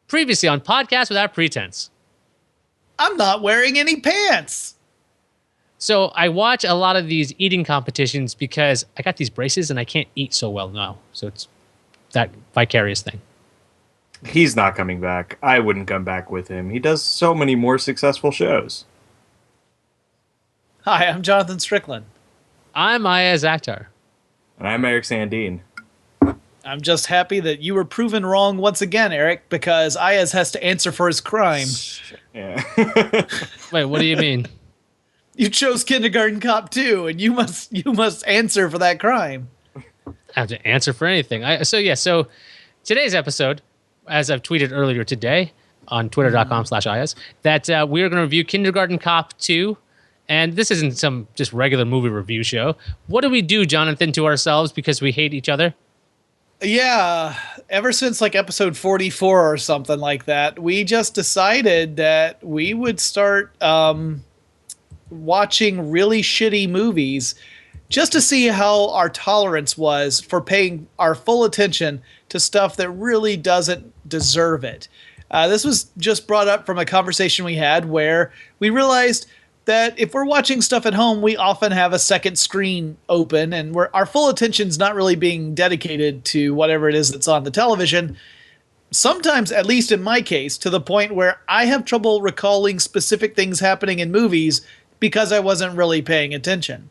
Previously on Podcast Without Pretense. I'm not wearing any pants. So I watch a lot of these eating competitions because I got these braces and I can't eat so well now. So it's that vicarious thing. He's not coming back. I wouldn't come back with him. He does so many more successful shows. Hi, I'm Jonathan Strickland. I'm Iyaz Akhtar. And I'm Eric Sandine. I'm just happy that you were proven wrong once again, Eric, because Iyaz has to answer for his crime. Yeah. Wait, what do you mean? You chose Kindergarten Cop 2, and you must answer for that crime. I have to answer for anything. So today's episode, as I've tweeted earlier today on twitter.com/Iyaz, that we are going to review Kindergarten Cop 2. And this isn't some just regular movie review show. What do we do, Jonathan, to ourselves because we hate each other? Yeah, ever since like episode 44 or something like that, we just decided that we would start watching really shitty movies just to see how our tolerance was for paying our full attention to stuff that really doesn't deserve it. This was just brought up from a conversation we had where we realized that if we're watching stuff at home, we often have a second screen open and our full attention's not really being dedicated to whatever it is that's on the television. Sometimes, at least in my case, to the point where I have trouble recalling specific things happening in movies because I wasn't really paying attention.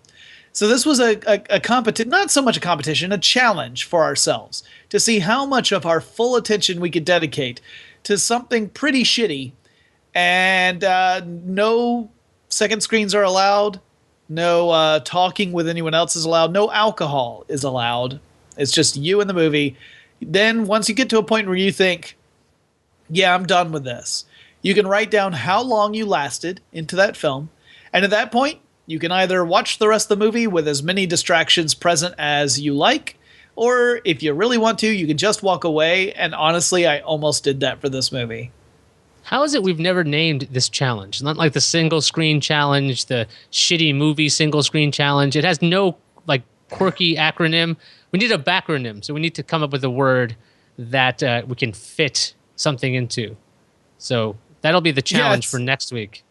So this was a competition, not so much a competition, a challenge for ourselves to see how much of our full attention we could dedicate to something pretty shitty. And no second screens are allowed. No talking with anyone else is allowed. No alcohol is allowed. It's just you and the movie. Then once you get to a point where you think, yeah, I'm done with this, you can write down how long you lasted into that film. And at that point, you can either watch the rest of the movie with as many distractions present as you like, or if you really want to, you can just walk away. And honestly, I almost did that for this movie. How is it we've never named this challenge? Not like the single screen challenge, the shitty movie single screen challenge. It has no like quirky acronym. We need a backronym, so we need to come up with a word that we can fit something into. So that'll be the challenge for next week.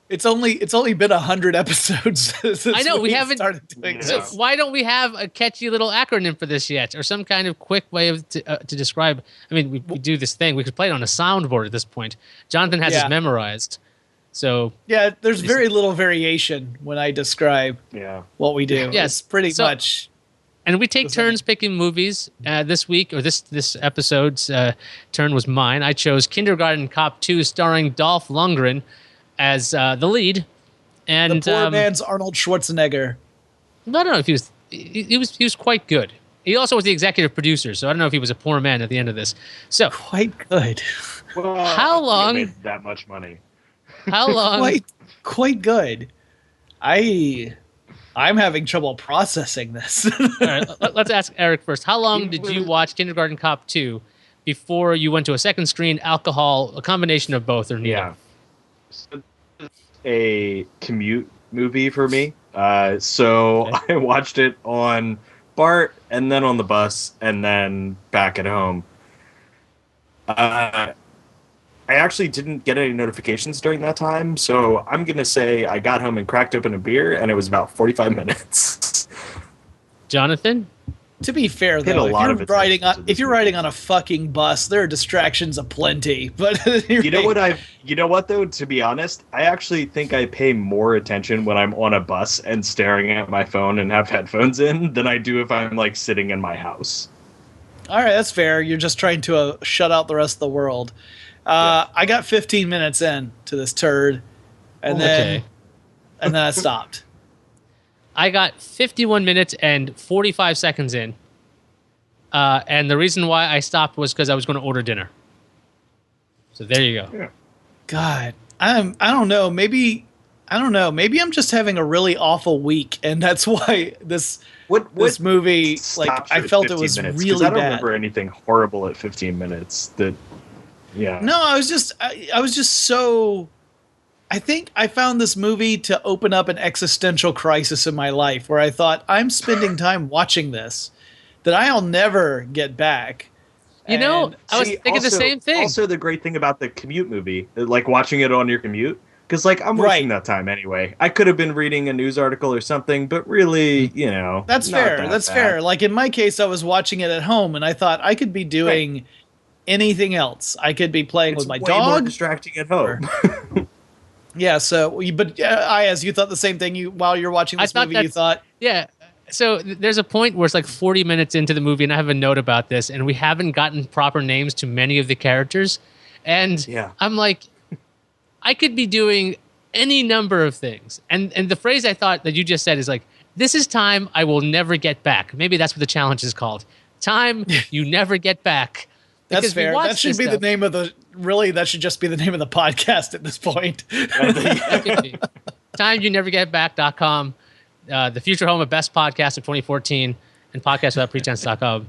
It's only been 100 episodes since I know we haven't started doing so this. why don't we have a catchy little acronym for this yet, or some kind of quick way of to describe? I mean, we do this thing. We could play it on a soundboard at this point. Jonathan has this memorized, so yeah. There's very little variation when I describe what we do. Yes, it's pretty much. And we take turns picking movies. This week, or this episode's turn was mine. I chose Kindergarten Cop 2, starring Dolph Lundgren as the lead, and the poor man's Arnold Schwarzenegger. I don't know if he was quite good. He also was the executive producer, so I don't know if he was a poor man at the end of this. So quite good. Well, how long? Made that much money. How long? quite good. I'm having trouble processing this. All right, let's ask Eric first. How long did you watch Kindergarten Cop 2 before you went to a second screen, alcohol, a combination of both, or neither? Yeah. A commute movie for me. So Okay. I watched it on BART and then on the bus and then back at home. I actually didn't get any notifications during that time, so I'm going to say I got home and cracked open a beer, and it was about 45 minutes. Jonathan? To be fair, Paid though, a lot of attention to this if you're movie. riding on a fucking bus, there are distractions aplenty. But You know what though, to be honest, I actually think I pay more attention when I'm on a bus and staring at my phone and have headphones in than I do if I'm like sitting in my house. All right, that's fair. You're just trying to shut out the rest of the world. I got 15 minutes in to this turd, and then I stopped. I got 51 minutes and 45 seconds in. And the reason why I stopped was because I was going to order dinner. So there you go. Yeah. God, I don't know. Maybe I'm just having a really awful week, and that's why this movie, like, I felt it was minutes, really I don't bad. remember anything horrible at 15 minutes. No, I was just so. I think I found this movie to open up an existential crisis in my life where I thought, I'm spending time watching this that I'll never get back. You know, I was thinking the same thing. Also, the great thing about the commute movie, like watching it on your commute, because like I'm wasting that time anyway. I could have been reading a news article or something, but really, you know, That's not fair. that That's bad. fair. Like in my case, I was watching it at home, and I thought I could be doing anything else. I could be playing with my way more dog. distracting at home. Yeah. So, but Iyaz, you thought the same thing. While you're watching this movie, you thought, yeah. So there's a point where it's like 40 minutes into the movie, and I have a note about this, and we haven't gotten proper names to many of the characters, and I'm like, I could be doing any number of things, and the phrase I thought that you just said is like, this is time I will never get back. Maybe that's what the challenge is called. Time you never get back. That's fair. That should be the name of the. Really, that should just be the name of the podcast at this point. TimeYouNeverGetBack.com. The future home of best podcast of 2014 and podcastwithoutpretense.com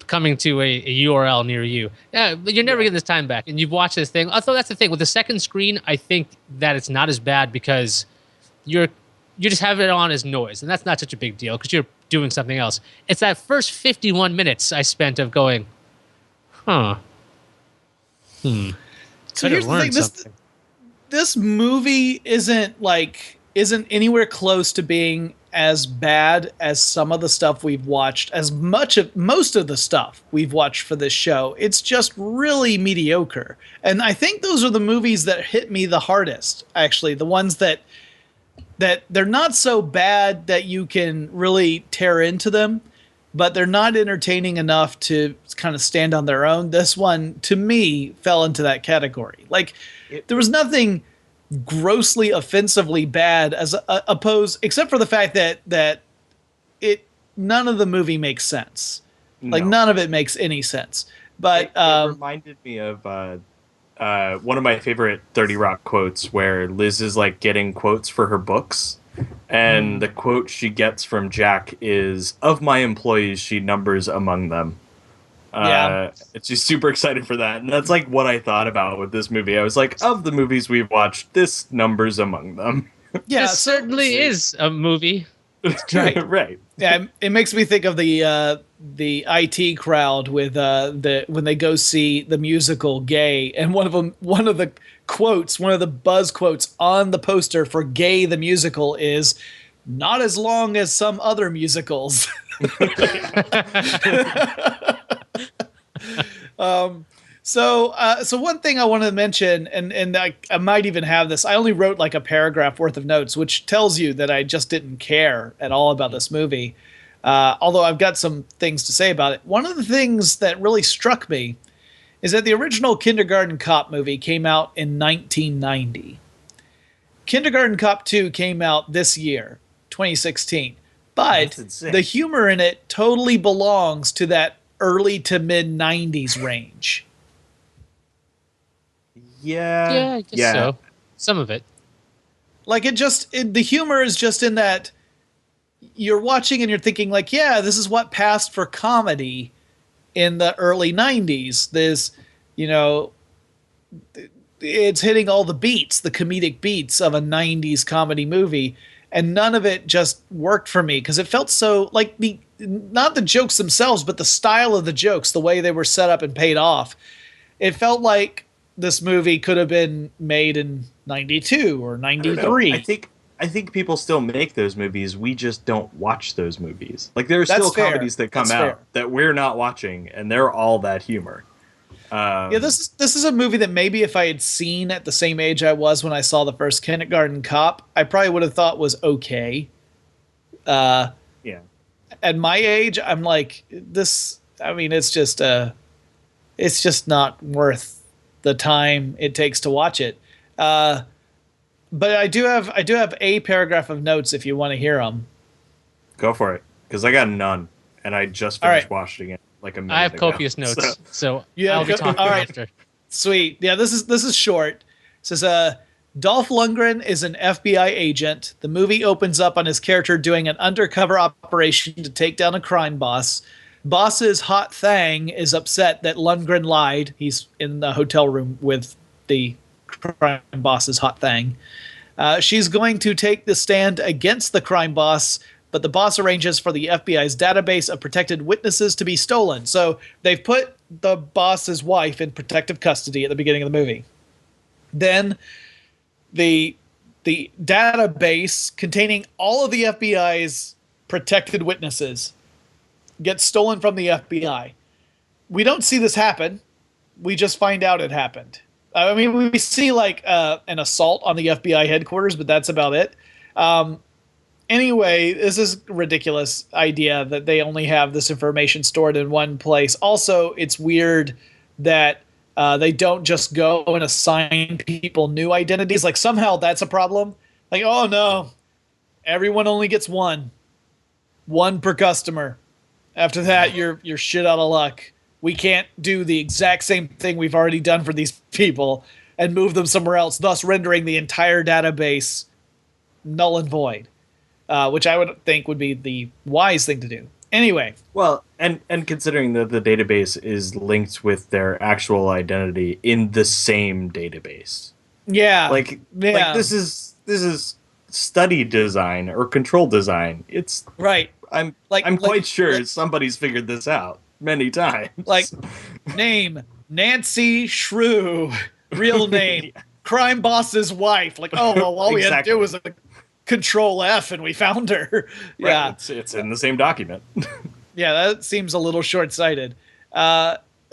coming to a URL near you. Yeah, but you're never getting this time back. And you've watched this thing. Although that's the thing. With the second screen, I think that it's not as bad because you just have it on as noise. And that's not such a big deal because you're doing something else. It's that first 51 minutes I spent of going, So here's the thing. This movie isn't anywhere close to being as bad as some of the stuff we've watched, most of the stuff we've watched for this show. It's just really mediocre. And I think those are the movies that hit me the hardest, actually. The ones that they're not so bad that you can really tear into them, but they're not entertaining enough to kind of stand on their own. This one, to me, fell into that category. Like, there was nothing grossly offensively bad as opposed, except for the fact that none of the movie makes sense. No. Like, none of it makes any sense. But it reminded me of one of my favorite 30 Rock quotes where Liz is like getting quotes for her books. And the quote she gets from Jack is, "Of my employees, she numbers among them." She's super excited for that. And that's like what I thought about with this movie. I was like, of the movies we've watched, this numbers among them. Yeah, this certainly is a movie. Right. Right. Yeah, it makes me think of the IT crowd with when they go see the musical Gay, and one of the buzz quotes on the poster for Gay the musical is, "Not as long as some other musicals." So one thing I want to mention, and I might even have this. I only wrote like a paragraph worth of notes, which tells you that I just didn't care at all about this movie. Although I've got some things to say about it. One of the things that really struck me is that the original Kindergarten Cop movie came out in 1990. Kindergarten Cop 2 came out this year, 2016. But the humor in it totally belongs to that early to mid 90s range. Yeah, I guess so. Some of it. Like the humor is just in that you're watching and you're thinking like, yeah, this is what passed for comedy in the early 90s. There's, it's hitting all the beats, the comedic beats of a 90s comedy movie. And none of it just worked for me because it felt so like not the jokes themselves, but the style of the jokes, the way they were set up and paid off. It felt like this movie could have been made in 92 or 93. I think people still make those movies. We just don't watch those movies. Like there are still comedies that come out that we're not watching, and they're all that humor. This is a movie that maybe if I had seen at the same age I was when I saw the first Kindergarten Cop, I probably would have thought was okay. At my age, I'm like, this. I mean, it's just not worth the time it takes to watch it. But I do have a paragraph of notes if you want to hear them. Go for it, because I got none, and I just finished watching it like a minute I have ago, copious notes, so I'll be talking after. Sweet. Yeah, this is short. It says, Dolph Lundgren is an FBI agent. The movie opens up on his character doing an undercover operation to take down a crime boss. Boss's hot thang is upset that Lundgren lied. He's in the hotel room with the crime boss's hot thang. She's going to take the stand against the crime boss, but the boss arranges for the FBI's database of protected witnesses to be stolen. So they've put the boss's wife in protective custody at the beginning of the movie. Then the database containing all of the FBI's protected witnesses gets stolen from the FBI. We don't see this happen. We just find out it happened. I mean, we see like an assault on the FBI headquarters, but that's about it. Anyway, this is a ridiculous idea that they only have this information stored in one place. Also, it's weird that they don't just go and assign people new identities. Like somehow that's a problem. Like, oh no, everyone only gets one per customer. After that, you're shit out of luck. We can't do the exact same thing we've already done for these people and move them somewhere else, thus rendering the entire database null and void, which I would think would be the wise thing to do. Anyway. Well, and considering that the database is linked with their actual identity in the same database. Yeah. Like this is study design or control design. It's right. I'm quite sure somebody's figured this out many times. Like name Nancy Shrew, real name, crime boss's wife. Like, oh well, all we had to do was a Control F and we found her. Right, yeah, it's in the same document. Yeah, that seems a little short-sighted.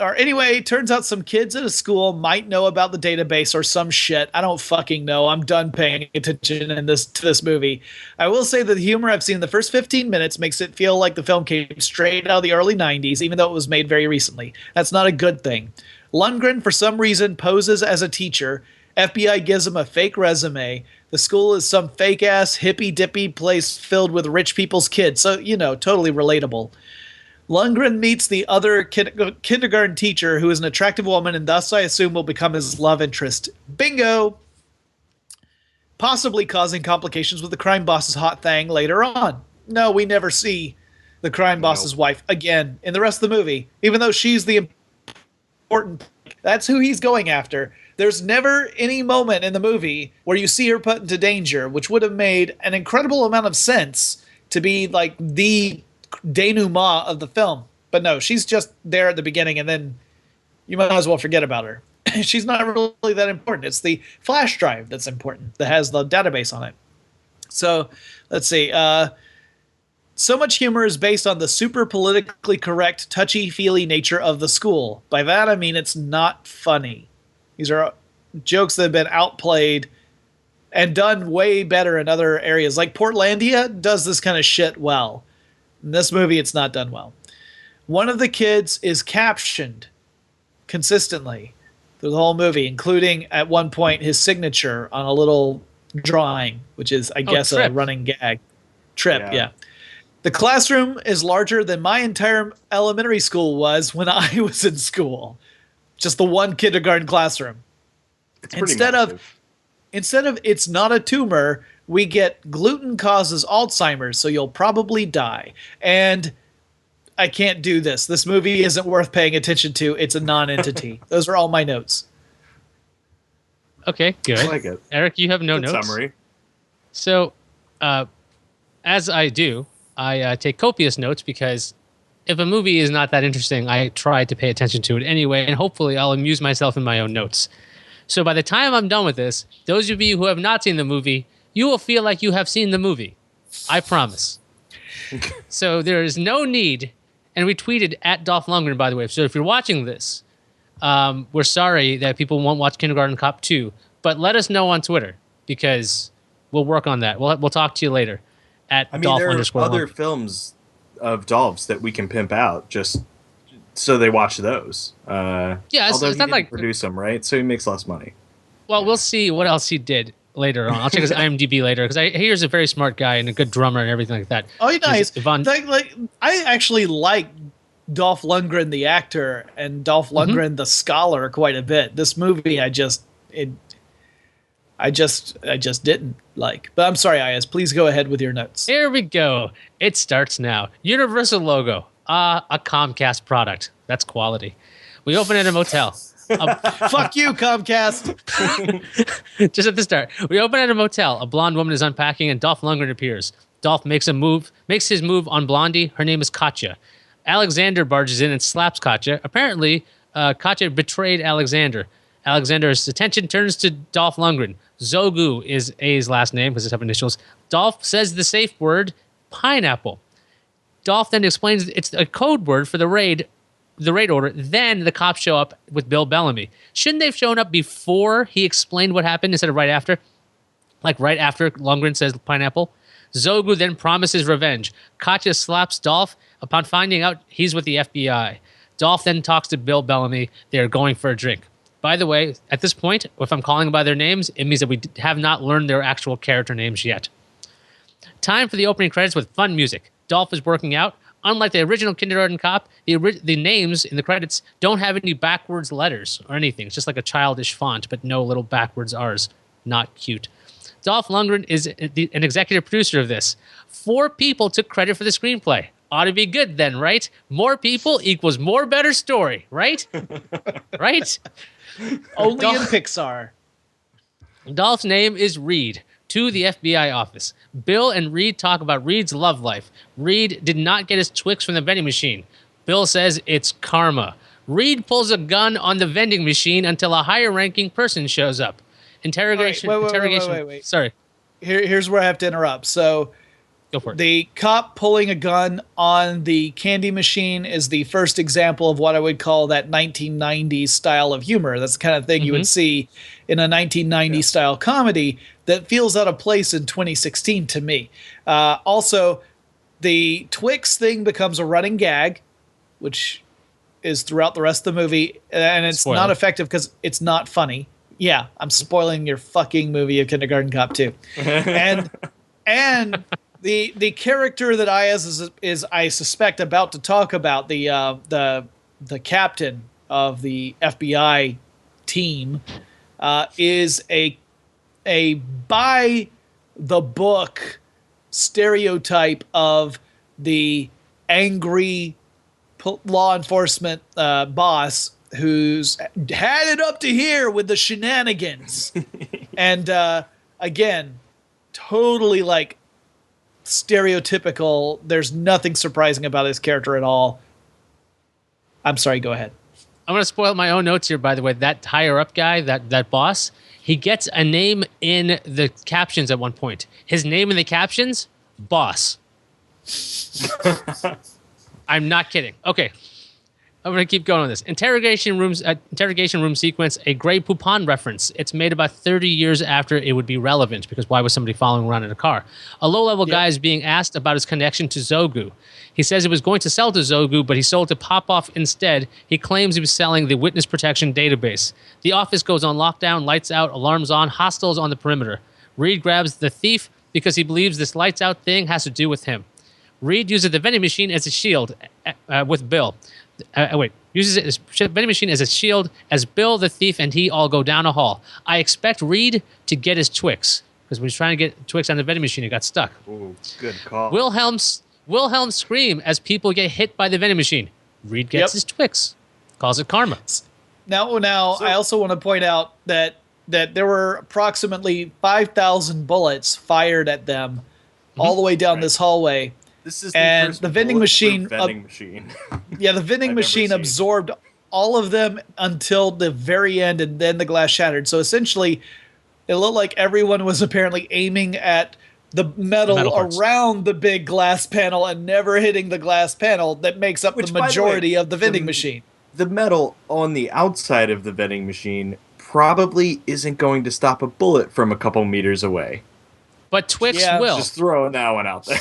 Or anyway, turns out some kids at a school might know about the database or some shit. I don't fucking know. I'm done paying attention to this movie. I will say that the humor I've seen in the first 15 minutes makes it feel like the film came straight out of the early 90s, even though it was made very recently. That's not a good thing. Lundgren, for some reason, poses as a teacher. FBI gives him a fake resume. The school is some fake-ass, hippy-dippy place filled with rich people's kids. So, totally relatable. Lundgren meets the other kindergarten teacher, who is an attractive woman and thus I assume will become his love interest. Bingo! Possibly causing complications with the crime boss's hot thing later on. No, we never see the crime boss's wife again in the rest of the movie, even though she's the important. That's who he's going after. There's never any moment in the movie where you see her put into danger, which would have made an incredible amount of sense to be like the denouement of the film. But no, she's just there at the beginning and then you might as well forget about her. She's not really that important. It's the flash drive that's important, that has the database on it. So let's see. So much humor is based on the super politically correct, touchy-feely nature of the school. By that I mean it's not funny. These are jokes that have been outplayed and done way better in other areas. Like Portlandia does this kind of shit well. In this movie, it's not done well. One of the kids is captioned consistently through the whole movie, including at one point his signature on a little drawing, which is, I guess, a running gag. Trip, yeah. The classroom is larger than my entire elementary school was when I was in school. Just the one kindergarten classroom. It's pretty massive. Instead of it's not a tumor, we get gluten causes Alzheimer's, so you'll probably die. And I can't do this. This movie isn't worth paying attention to. It's a non-entity. Those are all my notes. Okay, good. I like it. Eric, you have no Good notes. Summary. So, as I do, I take copious notes because if a movie is not that interesting, I try to pay attention to it anyway, and hopefully I'll amuse myself in my own notes. So by the time I'm done with this, those of you who have not seen the movie, you will feel like you have seen the movie. I promise. So there is no need, and we tweeted at Dolph Lundgren, by the way. So if you're watching this, we're sorry that people won't watch Kindergarten Cop 2, but let us know on Twitter because we'll work on that. We'll talk to you later at Dolph there are _. other films of Dolph's that we can pimp out just so they watch those. Yeah, although it's he not didn't like produce them, right? So he makes less money. Well, we'll see what else he did later on. I'll check his IMDb later because I hear he's a very smart guy and a good drummer and everything like that. Oh, nice. Yvonne, I actually like Dolph Lundgren the actor and Dolph Lundgren the scholar quite a bit. This movie, I just didn't like. But I'm sorry, Iyaz. Please go ahead with your notes. Here we go. It starts now. Universal logo. A Comcast product. That's quality. We open at a motel. Fuck you, Comcast. Just at the start. We open at a motel. A blonde woman is unpacking and Dolph Lundgren appears. Dolph makes his move on Blondie. Her name is Katya. Alexander barges in and slaps Katya. Apparently, Katya betrayed Alexander. Alexander's attention turns to Dolph Lundgren. Zogu is A's last name because it's have initials. Dolph says the safe word, pineapple. Dolph then explains it's a code word for the raid order. Then the cops show up with Bill Bellamy. Shouldn't they have shown up before he explained what happened instead of right after? Like right after Lundgren says pineapple. Zogu then promises revenge. Katya slaps Dolph upon finding out he's with the FBI. Dolph then talks to Bill Bellamy. They are going for a drink. By the way, at this point, if I'm calling them by their names, it means that we have not learned their actual character names yet. Time for the opening credits with fun music. Dolph is working out. Unlike the original Kindergarten Cop, the names in the credits don't have any backwards letters or anything. It's just like a childish font, but no little backwards R's. Not cute. Dolph Lundgren is an executive producer of this. 4 people took credit for the screenplay. Ought to be good then, right? More people equals more better story, right? Right? Only in Pixar. Dolph's name is Reed. To the FBI office. Bill and Reed talk about Reed's love life. Reed did not get his Twix from the vending machine. Bill says it's karma. Reed pulls a gun on the vending machine until a higher-ranking person shows up. Interrogation. Wait. Sorry. Here's where I have to interrupt. So, go for it. The cop pulling a gun on the candy machine is the first example of what I would call that 1990s style of humor. That's the kind of thing you would see in a 1990s style comedy that feels out of place in 2016 to me. Also, the Twix thing becomes a running gag, which is throughout the rest of the movie, and it's not effective because it's not funny. Yeah, I'm spoiling your fucking movie of Kindergarten Cop 2. And the character that Iyaz is I suspect about to talk about, the captain of the FBI team, is a by the book stereotype of the angry law enforcement boss who's had it up to here with the shenanigans. And again, totally like stereotypical. There's nothing surprising about his character at all. I'm sorry, go ahead. I'm going to spoil my own notes here, by the way. That higher up guy, that boss, he gets a name in the captions at one point. His name in the captions, Boss. I'm not kidding. Okay. I'm going to keep going on this. Interrogation room sequence, a Grey Poupon reference. It's made about 30 years after it would be relevant, because why was somebody following around in a car? A low-level guy is being asked about his connection to Zogu. He says he was going to sell to Zogu, but he sold to Popoff instead. He claims he was selling the witness protection database. The office goes on lockdown, lights out, alarms on, hostiles on the perimeter. Reed grabs the thief because he believes this lights out thing has to do with him. Reed uses the vending machine as a shield with Bill. Uses it as vending machine as a shield as Bill, the thief, and he all go down a hall. I expect Reed to get his Twix, because when he's trying to get Twix on the vending machine, it got stuck. Ooh, good call. Wilhelm scream as people get hit by the vending machine. Reed gets his Twix. Calls it karma. Now, I also want to point out that there were approximately 5,000 bullets fired at them all the way down this hallway. This is the vending machine. Yeah, the vending machine absorbed all of them until the very end, and then the glass shattered. So essentially, it looked like everyone was apparently aiming at the metal around the big glass panel and never hitting the glass panel that makes up the majority of the vending machine. The metal on the outside of the vending machine probably isn't going to stop a bullet from a couple meters away. But Twix will. Just throwing that one out there.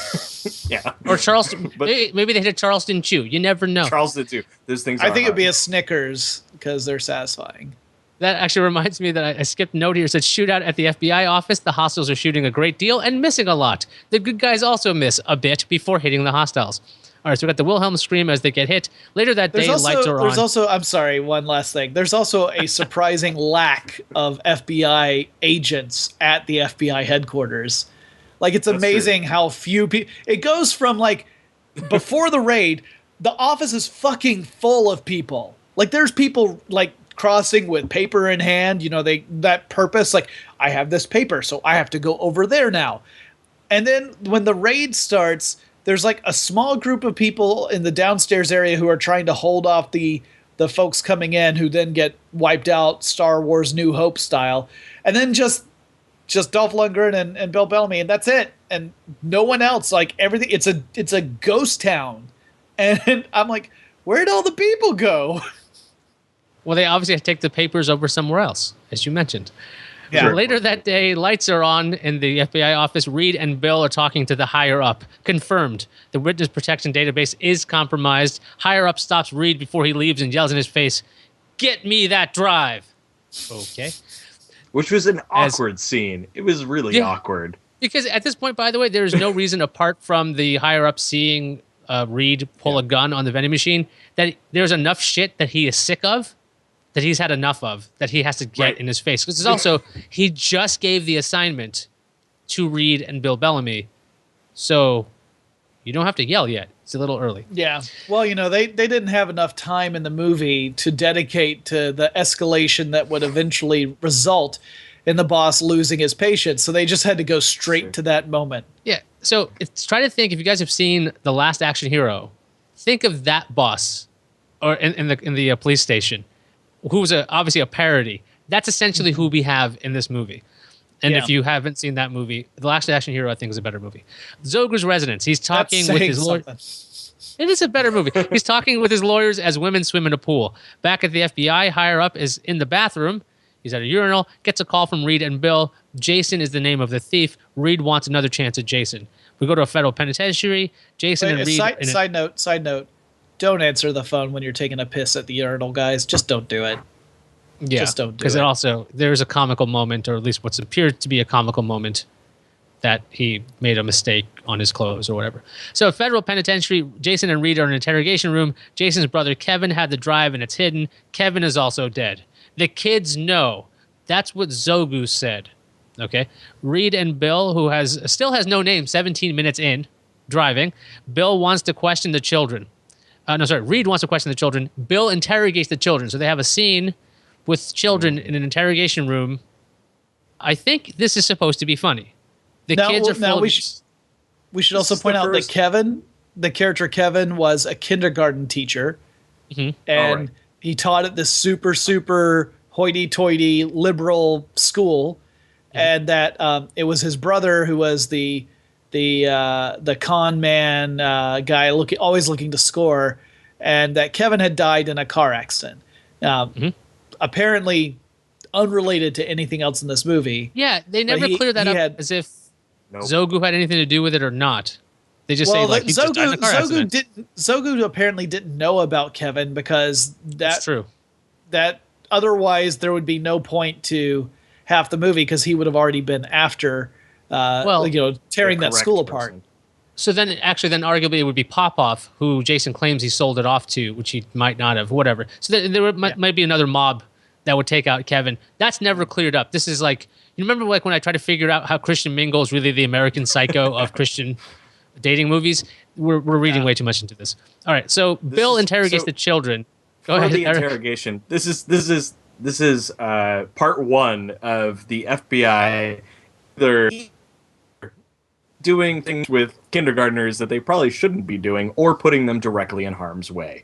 Yeah. Or Charleston. Maybe they hit a Charleston Chew. You never know. Charleston Chew. Those things I think it'd be a Snickers because they're satisfying. That actually reminds me that I skipped a note here. It said shootout at the FBI office. The hostiles are shooting a great deal and missing a lot. The good guys also miss a bit before hitting the hostiles. All right, so we got the Wilhelm scream as they get hit. Later that day, lights are on. There's also, I'm sorry, one last thing. There's also a surprising lack of FBI agents at the FBI headquarters. Like, it's amazing how few people... It goes from, like, before the raid, the office is fucking full of people. Like, there's people, like, crossing with paper in hand. You know, that purpose, like, I have this paper, so I have to go over there now. And then when the raid starts, there's like a small group of people in the downstairs area who are trying to hold off the folks coming in, who then get wiped out Star Wars New Hope style. And then just Dolph Lundgren and Bill Bellamy, and that's it. And no one else. Like everything, it's a ghost town. And I'm like, where'd all the people go? Well, they obviously have to take the papers over somewhere else, as you mentioned. Yeah. Sure. Later that day, lights are on in the FBI office. Reed and Bill are talking to the higher up. Confirmed. The witness protection database is compromised. Higher up stops Reed before he leaves and yells in his face, "Get me that drive." Okay. Which was an awkward scene. It was really awkward. Because at this point, by the way, there is no reason apart from the higher up seeing Reed pull a gun on the vending machine that there's enough shit that he is sick of, that he's had enough of, that he has to get in his face. Because it's also, he just gave the assignment to Reed and Bill Bellamy, so you don't have to yell yet. It's a little early. Yeah. Well, they didn't have enough time in the movie to dedicate to the escalation that would eventually result in the boss losing his patience, so they just had to go straight to that moment. Yeah. So try to think, if you guys have seen The Last Action Hero, think of that boss, or in the police station, who was obviously a parody. That's essentially who we have in this movie. And if you haven't seen that movie, The Last Action Hero, I think, is a better movie. Zogu's residence. He's talking with his lawyer. It is a better movie. He's talking with his lawyers as women swim in a pool. Back at the FBI, higher up is in the bathroom. He's at a urinal, gets a call from Reed and Bill. Jason is the name of the thief. Reed wants another chance at Jason. We go to a federal penitentiary. Jason and Reed... Side note. Don't answer the phone when you're taking a piss at the urinal, guys. Just don't do it. Yeah, just don't do it. Because also, there's a comical moment, or at least what appears to be a comical moment, that he made a mistake on his clothes or whatever. So, federal penitentiary, Jason and Reed are in an interrogation room. Jason's brother Kevin had the drive and it's hidden. Kevin is also dead. The kids know. That's what Zogu said. Okay? Reed and Bill, who still has no name, 17 minutes in, driving. Bill wants to question the children. Reed wants to question the children. Bill interrogates the children. So they have a scene with children in an interrogation room. I think this is supposed to be funny. The kids are full we should also point out that Kevin, the character Kevin, was a kindergarten teacher. Mm-hmm. And he taught at this super, super hoity-toity liberal school. Mm-hmm. And that it was his brother who was the con man guy always looking to score, and that Kevin had died in a car accident. Apparently unrelated to anything else in this movie. Yeah, they never clear that up as if Zogu had anything to do with it or not. They just say he just died in a car accident. Zogu apparently didn't know about Kevin because that's true. That otherwise there would be no point to half the movie because he would have already been after tearing that school apart. So then arguably it would be Popoff, who Jason claims he sold it off to, which he might not have, whatever. So there might be another mob that would take out Kevin. That's never cleared up. This is like, you remember like when I tried to figure out how Christian Mingle is really the American Psycho of Christian dating movies? We're reading way too much into this. All right, so Bill interrogates the children. Go ahead. The interrogation. This is part one of the FBI. They're doing things with kindergartners that they probably shouldn't be doing, or putting them directly in harm's way.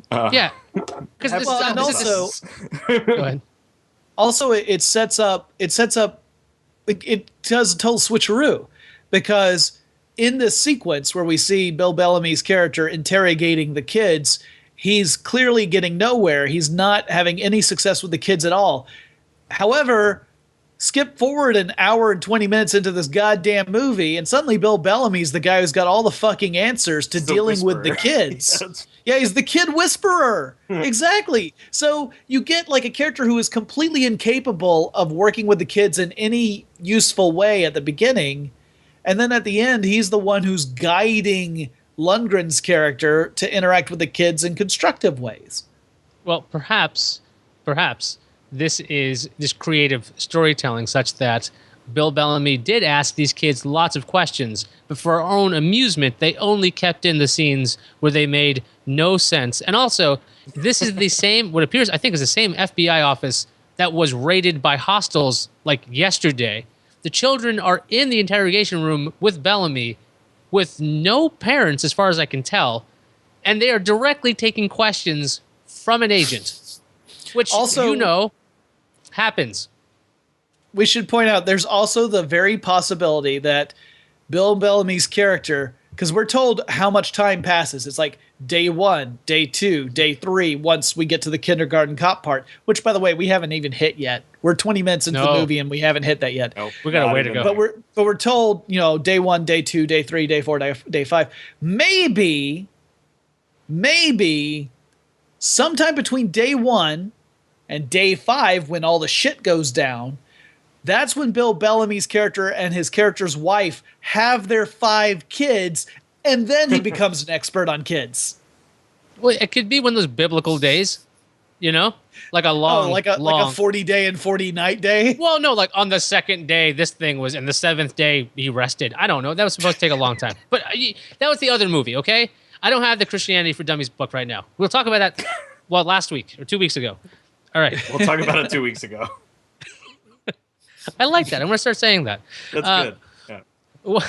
Because also it sets up. It does a total switcheroo, because in this sequence where we see Bill Bellamy's character interrogating the kids, he's clearly getting nowhere. He's not having any success with the kids at all. However, skip forward an hour and 20 minutes into this goddamn movie, and suddenly Bill Bellamy's the guy who's got all the fucking answers to dealing with the kids. Yeah, he's the kid whisperer. Exactly. So you get like a character who is completely incapable of working with the kids in any useful way at the beginning, and then at the end, he's the one who's guiding Lundgren's character to interact with the kids in constructive ways. Well, perhaps this is just creative storytelling such that Bill Bellamy did ask these kids lots of questions, but for our own amusement, they only kept in the scenes where they made no sense. And also, this is the same, what appears, I think, is the same FBI office that was raided by hostiles like yesterday. The children are in the interrogation room with Bellamy with no parents, as far as I can tell, and they are directly taking questions from an agent, which, Also, happens. we should point out there's also the very possibility that Bill Bellamy's character, because we're told how much time passes. It's like day 1, day 2, day 3, once we get to the kindergarten cop part, which, by the way, we haven't even hit yet. We're 20 minutes into the movie and we haven't hit that yet. Nope, We got a not way to even go. there. But we're told, day 1, day 2, day 3, day 4, day 5. Maybe sometime between day 1 and day 5, when all the shit goes down, that's when Bill Bellamy's character and his character's wife have their 5 kids, and then he becomes an expert on kids. Well, it could be one of those biblical days, like a long, like a 40-day and 40-night day. Well, no, like on the second day, this thing was, and the 7th day he rested. I don't know. That was supposed to take a long time. But that was the other movie, okay? I don't have the Christianity for Dummies book right now. We'll talk about that, last week or 2 weeks ago. All right. We'll talk about it 2 weeks ago. I like that. I'm going to start saying that. That's good. Yeah.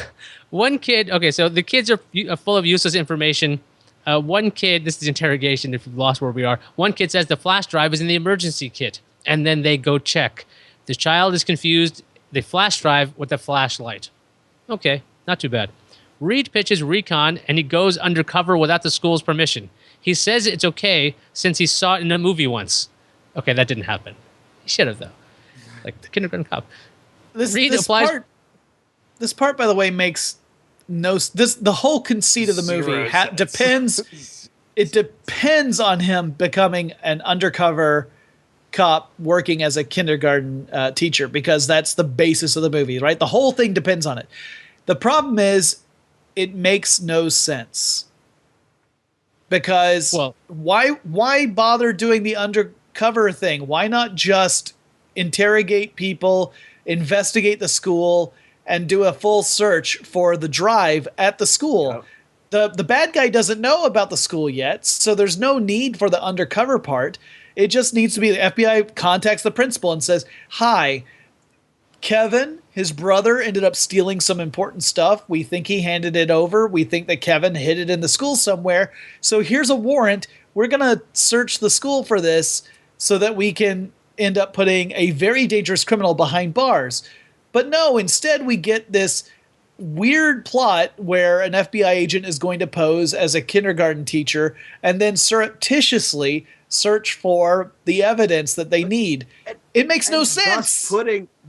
One kid, okay, so the kids are full of useless information. One kid, this is interrogation if you've lost where we are. One kid says the flash drive is in the emergency kit, and then they go check. The child is confused. The flash drive with the flashlight. Okay, not too bad. Reed pitches recon, and he goes undercover without the school's permission. He says it's okay since he saw it in a movie once. Okay, that didn't happen. He should have, though. Like the kindergarten cop. This part, by the way, makes the whole conceit of the movie depends. It depends on him becoming an undercover cop working as a kindergarten teacher, because that's the basis of the movie, right? The whole thing depends on it. The problem is, it makes no sense, because why bother doing the undercover thing? Why not just interrogate people, investigate the school, and do a full search for the drive at the school? Yep. The bad guy doesn't know about the school yet, so there's no need for the undercover part. It just needs to be the FBI contacts the principal and says, "Hi, Kevin, his brother ended up stealing some important stuff. We think he handed it over. We think that Kevin hid it in the school somewhere. So here's a warrant. We're going to search the school for this so that we can end up putting a very dangerous criminal behind bars." But no, instead we get this weird plot where an FBI agent is going to pose as a kindergarten teacher and then surreptitiously search for the evidence that they need. It makes no sense.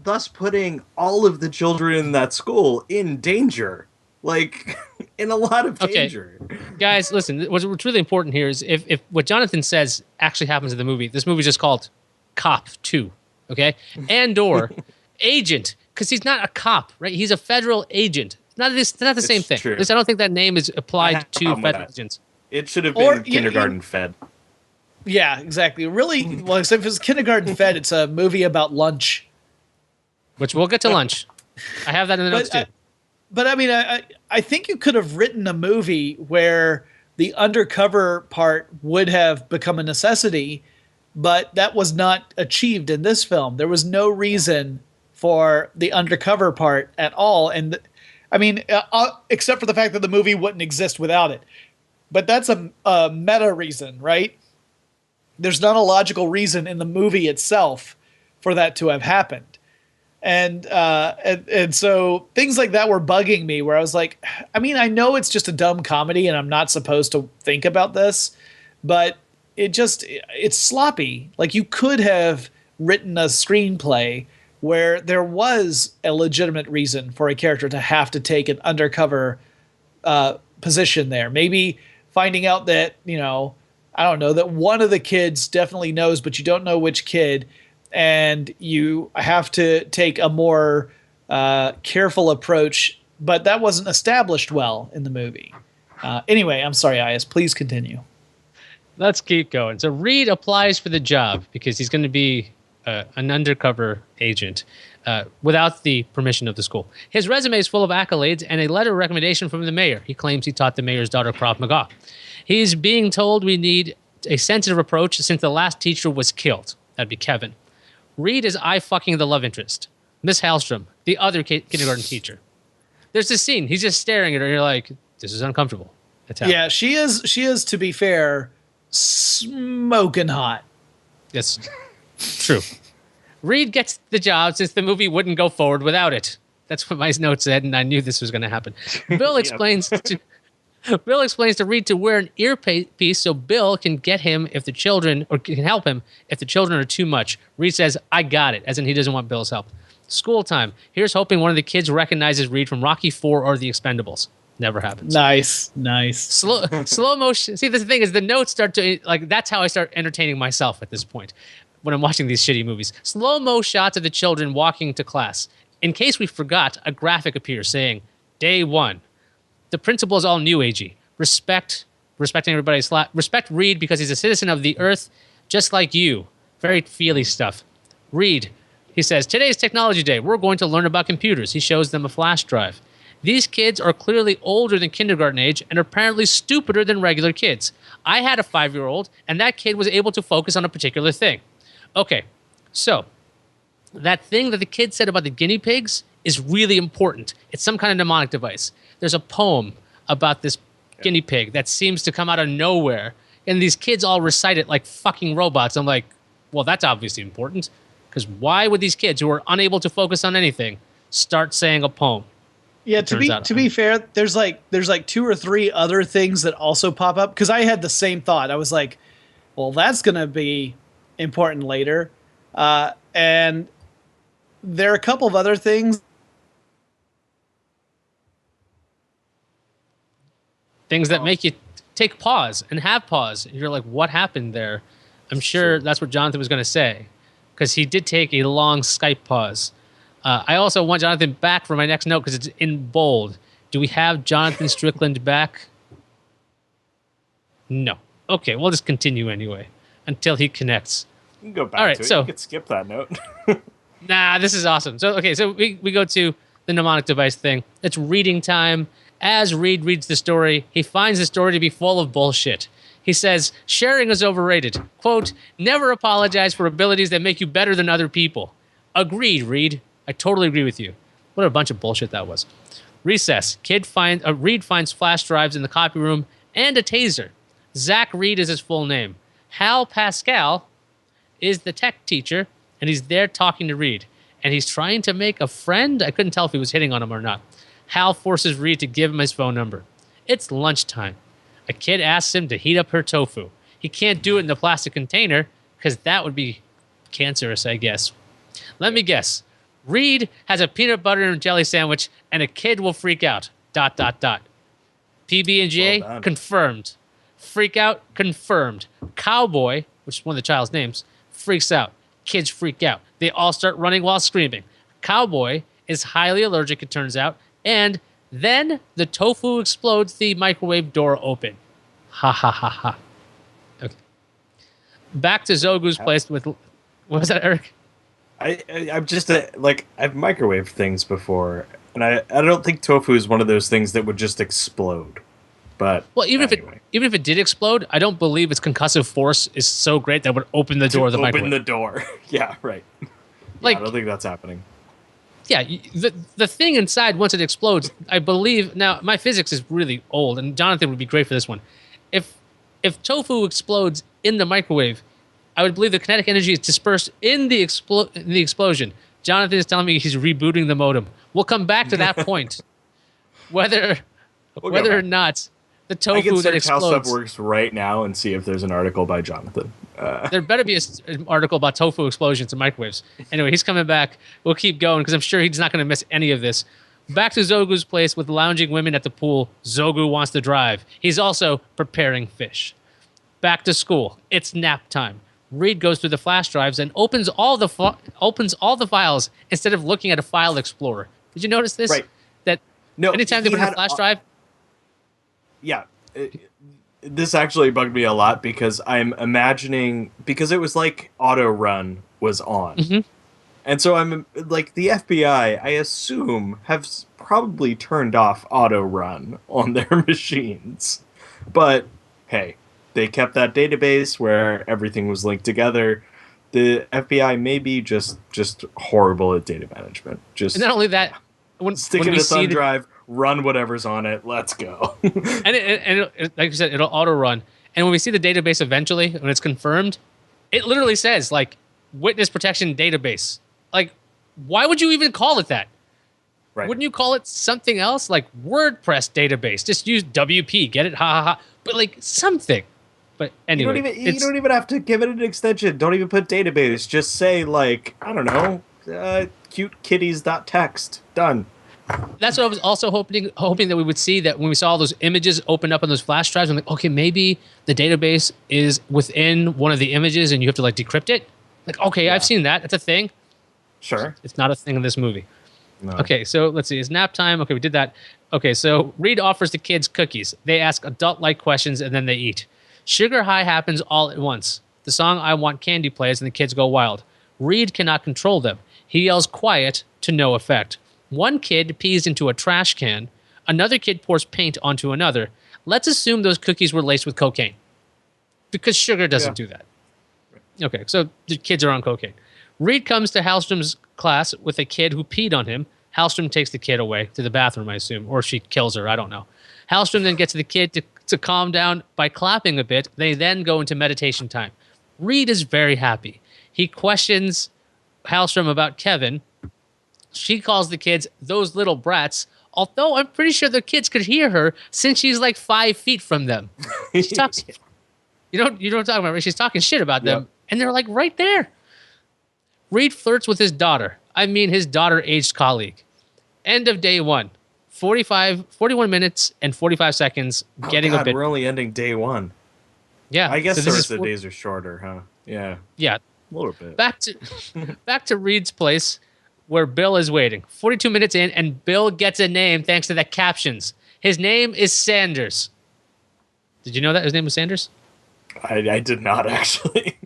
Thus putting all of the children in that school in danger. Like, in a lot of danger. Okay. Guys, listen, what's really important here is if what Jonathan says actually happens in the movie, this movie's just called Cop 2, okay? And/or Agent, because he's not a cop, right? He's a federal agent. Not the same thing. True. At least I don't think that name is applied to federal agents. It should have been kindergarten fed. Yeah, exactly. Really, well, except if it's kindergarten fed, it's a movie about lunch. Which we'll get to lunch. I have that in the notes too. But I mean, I think you could have written a movie where the undercover part would have become a necessity, but that was not achieved in this film. There was no reason for the undercover part at all. And I mean, except for the fact that the movie wouldn't exist without it. But that's a meta reason, right? There's not a logical reason in the movie itself for that to have happened. And so things like that were bugging me, where I was like, I mean, I know it's just a dumb comedy and I'm not supposed to think about this, but it's sloppy. Like, you could have written a screenplay where there was a legitimate reason for a character to have to take an undercover position there. Maybe finding out that, I don't know, that one of the kids definitely knows, but you don't know which kid, and you have to take a more careful approach, but that wasn't established well in the movie. Anyway, I'm sorry, Iyaz, please continue. Let's keep going. So Reed applies for the job because he's going to be an undercover agent without the permission of the school. His resume is full of accolades and a letter of recommendation from the mayor. He claims he taught the mayor's daughter Krav Maga. He's being told we need a sensitive approach since the last teacher was killed. That'd be Kevin. Reed is eye-fucking the love interest. Miss Hallstrom, the other kindergarten teacher. There's this scene. He's just staring at her, and you're like, this is uncomfortable. That's how. Yeah, she is, to be fair, smoking hot. That's true. Reed gets the job since the movie wouldn't go forward without it. That's what my notes said, and I knew this was going to happen. Bill explains to Reed to wear an earpiece so Bill can get him if the children, or can help him if the children are too much. Reed says, I got it, as in he doesn't want Bill's help. School time. Here's hoping one of the kids recognizes Reed from Rocky IV or The Expendables. Never happens. Nice. Slow motion. See, the thing is, the notes start to, like, that's how I start entertaining myself at this point when I'm watching these shitty movies. Slow-mo shots of the children walking to class. In case we forgot, a graphic appears saying, Day 1. The principal is all new agey. Respecting everybody's respect Reed because he's a citizen of the earth, just like you. Very feely stuff. Reed, he says, today's technology day. We're going to learn about computers. He shows them a flash drive. These kids are clearly older than kindergarten age and apparently stupider than regular kids. I had a 5-year-old, and that kid was able to focus on a particular thing. Okay, so that thing that the kid said about the guinea pigs is really important. It's some kind of mnemonic device. There's a poem about this guinea pig that seems to come out of nowhere, and these kids all recite it like fucking robots. I'm like, well, that's obviously important, because why would these kids who are unable to focus on anything start saying a poem? Yeah, to be fair, there's like 2 or 3 other things that also pop up, because I had the same thought. I was like, well, that's going to be important later. And there are a couple of other things. Things that make you take pause and have pause. You're like, what happened there? I'm sure that's what Jonathan was going to say, because he did take a long Skype pause. I also want Jonathan back for my next note because it's in bold. Do we have Jonathan Strickland back? No. Okay, we'll just continue anyway until he connects. You can go back All right, to it. so You could skip that note. Nah, this is awesome. So we go to the mnemonic device thing. It's reading time. As Reed reads the story, he finds the story to be full of bullshit. He says, sharing is overrated. Quote, never apologize for abilities that make you better than other people. Agreed, Reed. I totally agree with you. What a bunch of bullshit that was. Recess. Reed finds flash drives in the copy room and a taser. Zach Reed is his full name. Hal Pascal is the tech teacher, and he's there talking to Reed. And he's trying to make a friend. I couldn't tell if he was hitting on him or not. Hal forces Reed to give him his phone number. It's lunchtime. A kid asks him to heat up her tofu. He can't do it in the plastic container because that would be cancerous, I guess. Let me guess. Reed has a peanut butter and jelly sandwich, and a kid will freak out. ... PB&J, Well done. confirmed. Freak out, confirmed. Cowboy, which is one of the child's names, freaks out. Kids freak out. They all start running while screaming. Cowboy is highly allergic, it turns out, and then the tofu explodes, the microwave door open. Ha ha ha ha. Okay. Back to Zogu's place with... What was that, Eric? I'm just like, I've microwaved things before, and I don't think tofu is one of those things that would just explode. But well, even anyway. if it did explode, I don't believe its concussive force is so great that it would open the door of the microwave. Open the door. Yeah, right. Like, I don't think that's happening. Yeah, the thing inside, once it explodes, I believe... Now, my physics is really old, and Jonathan would be great for this one. If tofu explodes in the microwave, I would believe the kinetic energy is dispersed in the explosion. Jonathan is telling me he's rebooting the modem. We'll come back to that point. Whether or not the tofu I can that search how explodes... stuff works right now and see if there's an article by Jonathan. There better be an article about tofu explosions in microwaves. Anyway, he's coming back. We'll keep going because I'm sure he's not going to miss any of this. Back to Zogu's place with lounging women at the pool. Zogu wants to drive. He's also preparing fish. Back to school. It's nap time. Reed goes through the flash drives and opens all the files instead of looking at a file explorer. Did you notice this? Right. That No, anytime they he put in a had flash drive... Yeah. This actually bugged me a lot because I'm imagining, because it was like auto run was on. Mm-hmm. And so I'm like, the FBI, I assume, have probably turned off auto run on their machines. But hey, they kept that database where everything was linked together. the FBI may be just horrible at data management. Just And not only that, stick when it in we a see thumb drive, run whatever's on it. Let's go. like you said, it'll auto run. And when we see the database eventually, when it's confirmed, it literally says like witness protection database. Like, why would you even call it that? Right. Wouldn't you call it something else like WordPress database? Just use WP, get it? Ha ha ha. But like something. But anyway, You don't even have to give it an extension. Don't even put database. Just say like, I don't know, cutekitties.txt. Done. That's what I was also hoping that we would see, that when we saw all those images open up on those flash drives, I'm like, okay, maybe the database is within one of the images and you have to like decrypt it. Like, okay, I've seen that. It's a thing. Sure. It's not a thing in this movie. No. Okay, so let's see. It's nap time. Okay, we did that. Okay, so Reed offers the kids cookies. They ask adult-like questions and then they eat. Sugar high happens all at once. The song I Want Candy plays and the kids go wild. Reed cannot control them. He yells quiet to no effect. One kid pees into a trash can. Another kid pours paint onto another. Let's assume those cookies were laced with cocaine, because sugar doesn't do that. Okay, so the kids are on cocaine. Reed comes to Hallstrom's class with a kid who peed on him. Hallstrom takes the kid away to the bathroom, I assume, or she kills her. I don't know. Hallstrom then gets the kid to calm down by clapping a bit. They then go into meditation time. Reed is very happy. He questions Hallstrom about Kevin. She calls the kids those little brats, although I'm pretty sure the kids could hear her since she's like 5 feet from them. She talks, you know what I'm talking about, right? She's talking shit about them, and they're like right there. Reed flirts with his daughter. I mean his daughter-aged colleague. End of day 1. 41 minutes and 45 seconds, getting a bit. We're only ending day 1. Yeah. I guess so the rest of the days are shorter, huh? Yeah. Yeah. A little bit. Back to Reed's place, where Bill is waiting. 42 minutes in, and Bill gets a name thanks to the captions. His name is Sanders. Did you know that his name was Sanders? I did not, actually.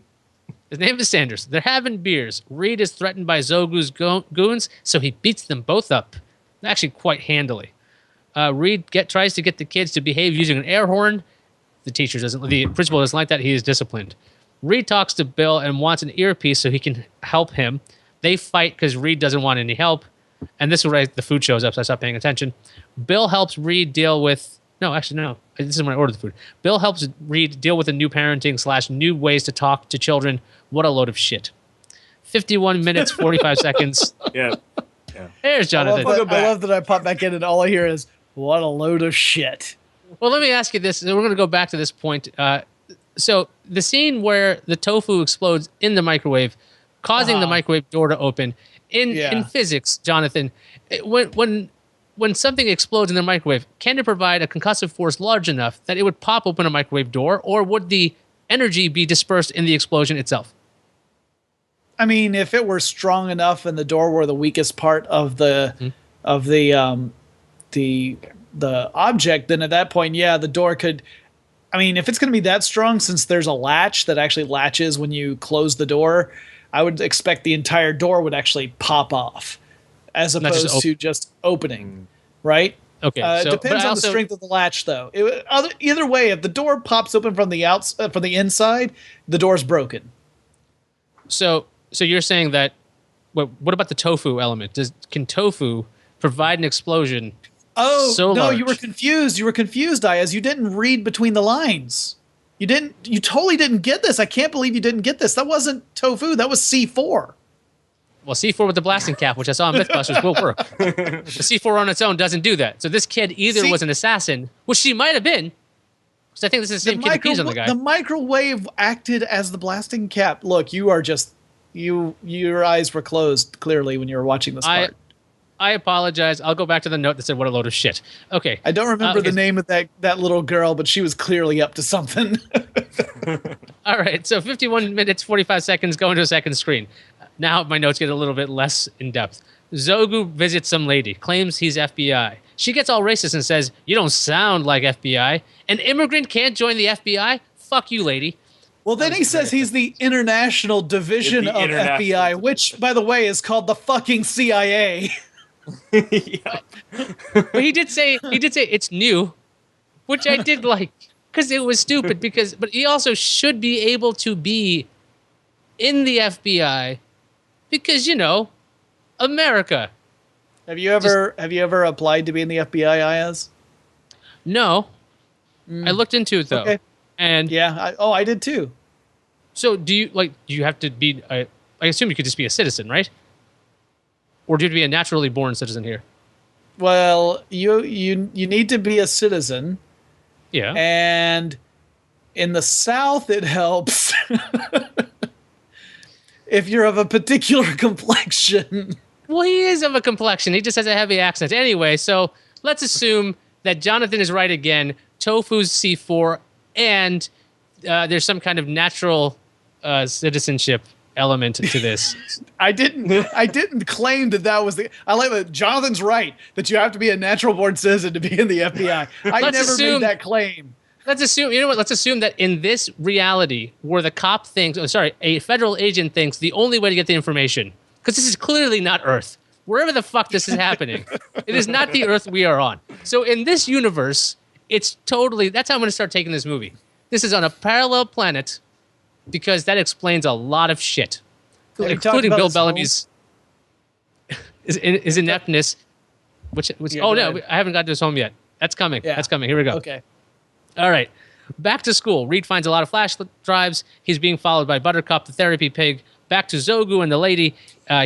His name is Sanders. They're having beers. Reed is threatened by Zogu's goons, so he beats them both up. Actually, quite handily. Reed tries to get the kids to behave using an air horn. The principal doesn't like that. He is disciplined. Reed talks to Bill and wants an earpiece so he can help him. They fight because Reed doesn't want any help. And this is where the food shows up, so I stopped paying attention. Bill helps Reed deal with... No, actually, no. This is when I ordered the food. Bill helps Reed deal with the new parenting / new ways to talk to children. What a load of shit. 51 minutes, 45 seconds. Yeah. There's Jonathan. I love that I pop back in and all I hear is, what a load of shit. Well, let me ask you this. We're going to go back to this point. So the scene where the tofu explodes in the microwave, causing the microwave door to open, in physics, Jonathan, when something explodes in the microwave, can it provide a concussive force large enough that it would pop open a microwave door, or would the energy be dispersed in the explosion itself? I mean, if it were strong enough and the door were the weakest part of the object, then at that point, the door could. I mean, if it's going to be that strong, since there's a latch that actually latches when you close the door, I would expect the entire door would actually pop off, as opposed to just opening, right? Okay, it depends on the strength of the latch, though. Either way, if the door pops open from the from the inside, the door's broken. So you're saying that? What about the tofu element? Can tofu provide an explosion? Oh, so no, large? you were confused. You were confused, Iyaz. You didn't read between the lines. You totally didn't get this. I can't believe you didn't get this. That wasn't tofu. That was C4. Well, C4 with the blasting cap, which I saw in Mythbusters, will work. The C4 on its own doesn't do that. So this kid either was an assassin, which she might have been, because I think this is the same kid who pees on the guy. The microwave acted as the blasting cap. Look, you are just... Your eyes were closed, clearly, when you were watching this part. I apologize. I'll go back to the note that said, what a load of shit. Okay. I don't remember the name of that little girl, but she was clearly up to something. All right. So 51 minutes, 45 seconds, going to a second screen. Now my notes get a little bit less in depth. Zogu visits some lady, claims he's FBI. She gets all racist and says, you don't sound like FBI. An immigrant can't join the FBI? Fuck you, lady. Well, then he says he's the international division of FBI, which, by the way, is called the fucking CIA. But he did say it's new, which I did like, because it was stupid. But he also should be able to be in the FBI because, you know, America. Have you ever applied to be in the FBI, Iyaz? No. I looked into it, though. Okay. And Yeah. I did too. so do you have to be, I assume you could just be a citizen, right? Or do you have to be a naturally born citizen here? Well, you need to be a citizen, Yeah. and in the South it helps if you're of a particular complexion. Well, he is of a complexion. He just has a heavy accent. Anyway, so let's assume that Jonathan is right again. Tofu's C4, and there's some kind of natural citizenship element to this. I didn't claim that was the. I like that Jonathan's right that you have to be a natural born citizen to be in the FBI. I never made that claim. Let's assume, you know what? Let's assume that in this reality, where the cop thinks, a federal agent thinks the only way to get the information, because this is clearly not Earth. Wherever the fuck this is happening, it is not the Earth we are on. So in this universe, it's totally. That's how I'm going to start taking this movie. This is on a parallel planet, because that explains a lot of shit, including Bill Bellamy's his ineptness. Which Yeah, oh go no, ahead. I haven't got to this home yet. That's coming. Yeah. That's coming. Here we go. Okay. All right. Back to school. Reed finds a lot of flash drives. He's being followed by Buttercup, the therapy pig. Back to Zogu and the lady.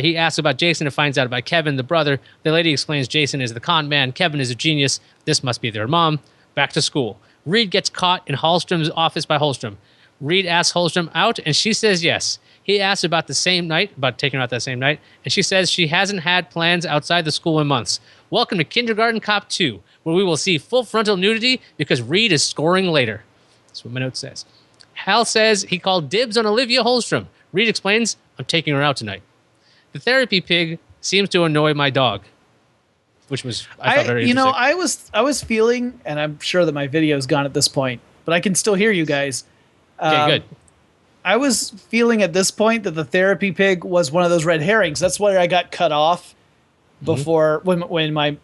He asks about Jason and finds out about Kevin, the brother. The lady explains Jason is the con man. Kevin is a genius. This must be their mom. Back to school. Reed gets caught in Hallstrom's office by Hallstrom. Reed asks Hallstrom out, and she says yes. He asks about taking her out that same night, and she says she hasn't had plans outside the school in months. Welcome to Kindergarten Cop 2, where we will see full frontal nudity because Reed is scoring later. That's what my note says. Hal says he called dibs on Olivia Hallstrom. Reed explains, I'm taking her out tonight. The therapy pig seems to annoy my dog, which was, I thought, very interesting. I was feeling, and I'm sure that my video's gone at this point, but I can still hear you guys. Okay, good. I was feeling at this point that the therapy pig was one of those red herrings. That's why I got cut off before when my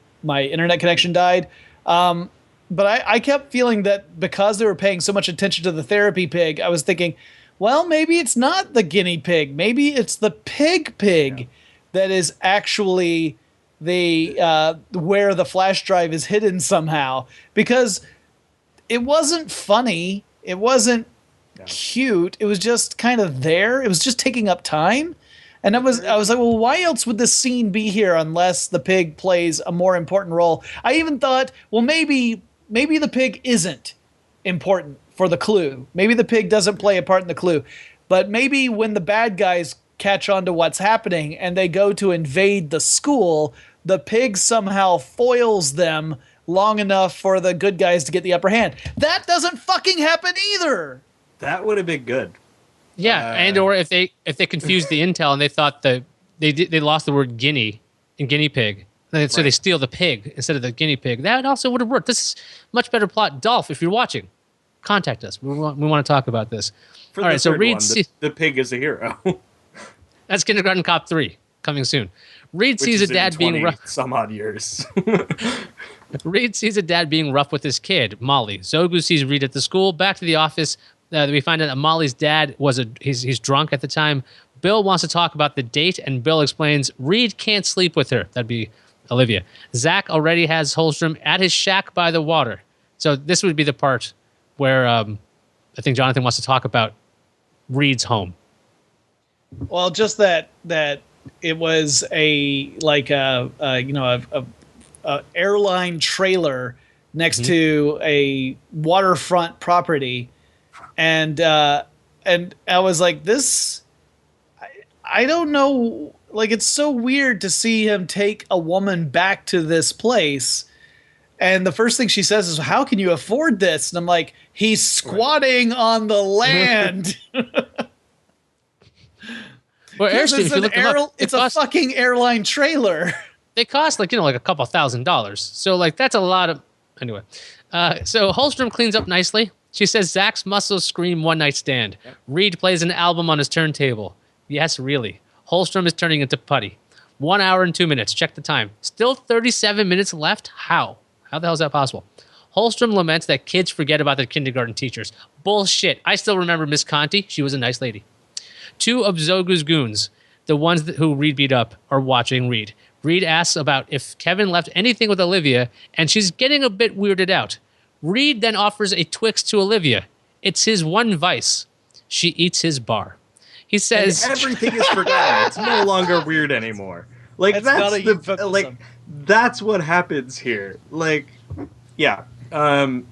internet connection died. But I kept feeling that because they were paying so much attention to the therapy pig, I was thinking, well, maybe it's not the guinea pig. Maybe it's the pig that is actually the where the flash drive is hidden somehow. Because it wasn't funny. It wasn't cute. It was just kind of there. It was just taking up time. And I was like, well, why else would this scene be here unless the pig plays a more important role? I even thought, well, maybe the pig isn't important for the clue. Maybe the pig doesn't play a part in the clue. But maybe when the bad guys catch on to what's happening and they go to invade the school, the pig somehow foils them long enough for the good guys to get the upper hand. That doesn't fucking happen either. That would have been good. Yeah, and or if they confused the intel and they thought they lost the word guinea in guinea pig, so they steal the pig instead of the guinea pig. That also would have worked. This is much better plot. Dolph, if you're watching, contact us. We want to talk about this. For All right, so Reed, the pig is a hero. that's Kindergarten Cop 3 coming soon. Reed sees a dad being rough. Some odd years. Reed sees a dad being rough with his kid, Molly. Zogu sees Reed at the school. Back to the office. We find out that Molly's dad he's drunk at the time. Bill wants to talk about the date, and Bill explains Reed can't sleep with her. That'd be Olivia. Zach already has Hallstrom at his shack by the water. So this would be the part where I think Jonathan wants to talk about Reed's home. Well, just that it was a airline trailer next to a waterfront property. And I was like, this, I don't know. Like, it's so weird to see him take a woman back to this place. And the first thing she says is, how can you afford this? And I'm like, he's squatting on the land. Well, Airstream, if you look them up, it's a fucking airline trailer. They cost like a couple $1,000s. So like that's a lot of anyway. So Hallstrom cleans up nicely. She says Zach's muscles scream one night stand. Yep. Reed plays an album on his turntable. Yes, really. Hallstrom is turning into putty. 1 hour and 2 minutes. Check the time. Still 37 minutes left? How? How the hell is that possible? Hallstrom laments that kids forget about their kindergarten teachers. Bullshit. I still remember Miss Conti. She was a nice lady. Two of Zogu's goons, the ones who Reed beat up, are watching Reed. Reed asks about if Kevin left anything with Olivia, and she's getting a bit weirded out. Reed then offers a Twix to Olivia. It's his one vice. She eats his bar. He says and everything is forgotten. It's no longer weird anymore. Like that's what happens here. Like, yeah.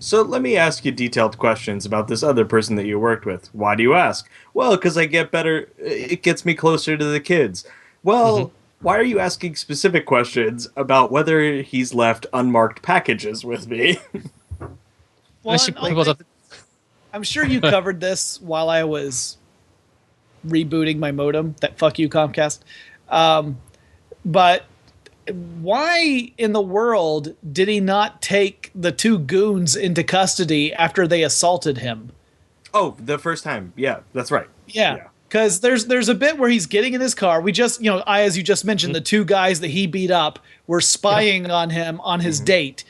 So let me ask you detailed questions about this other person that you worked with. Why do you ask? Well, because I get better. It gets me closer to the kids. Well, why are you asking specific questions about whether he's left unmarked packages with me? Well, I'm sure you covered this while I was rebooting my modem. That fuck you, Comcast. But why in the world did he not take the two goons into custody after they assaulted him? Oh, the first time. Yeah, that's right. Yeah. Because there's a bit where he's getting in his car. We just, as you just mentioned, the two guys that he beat up were spying on him on his date.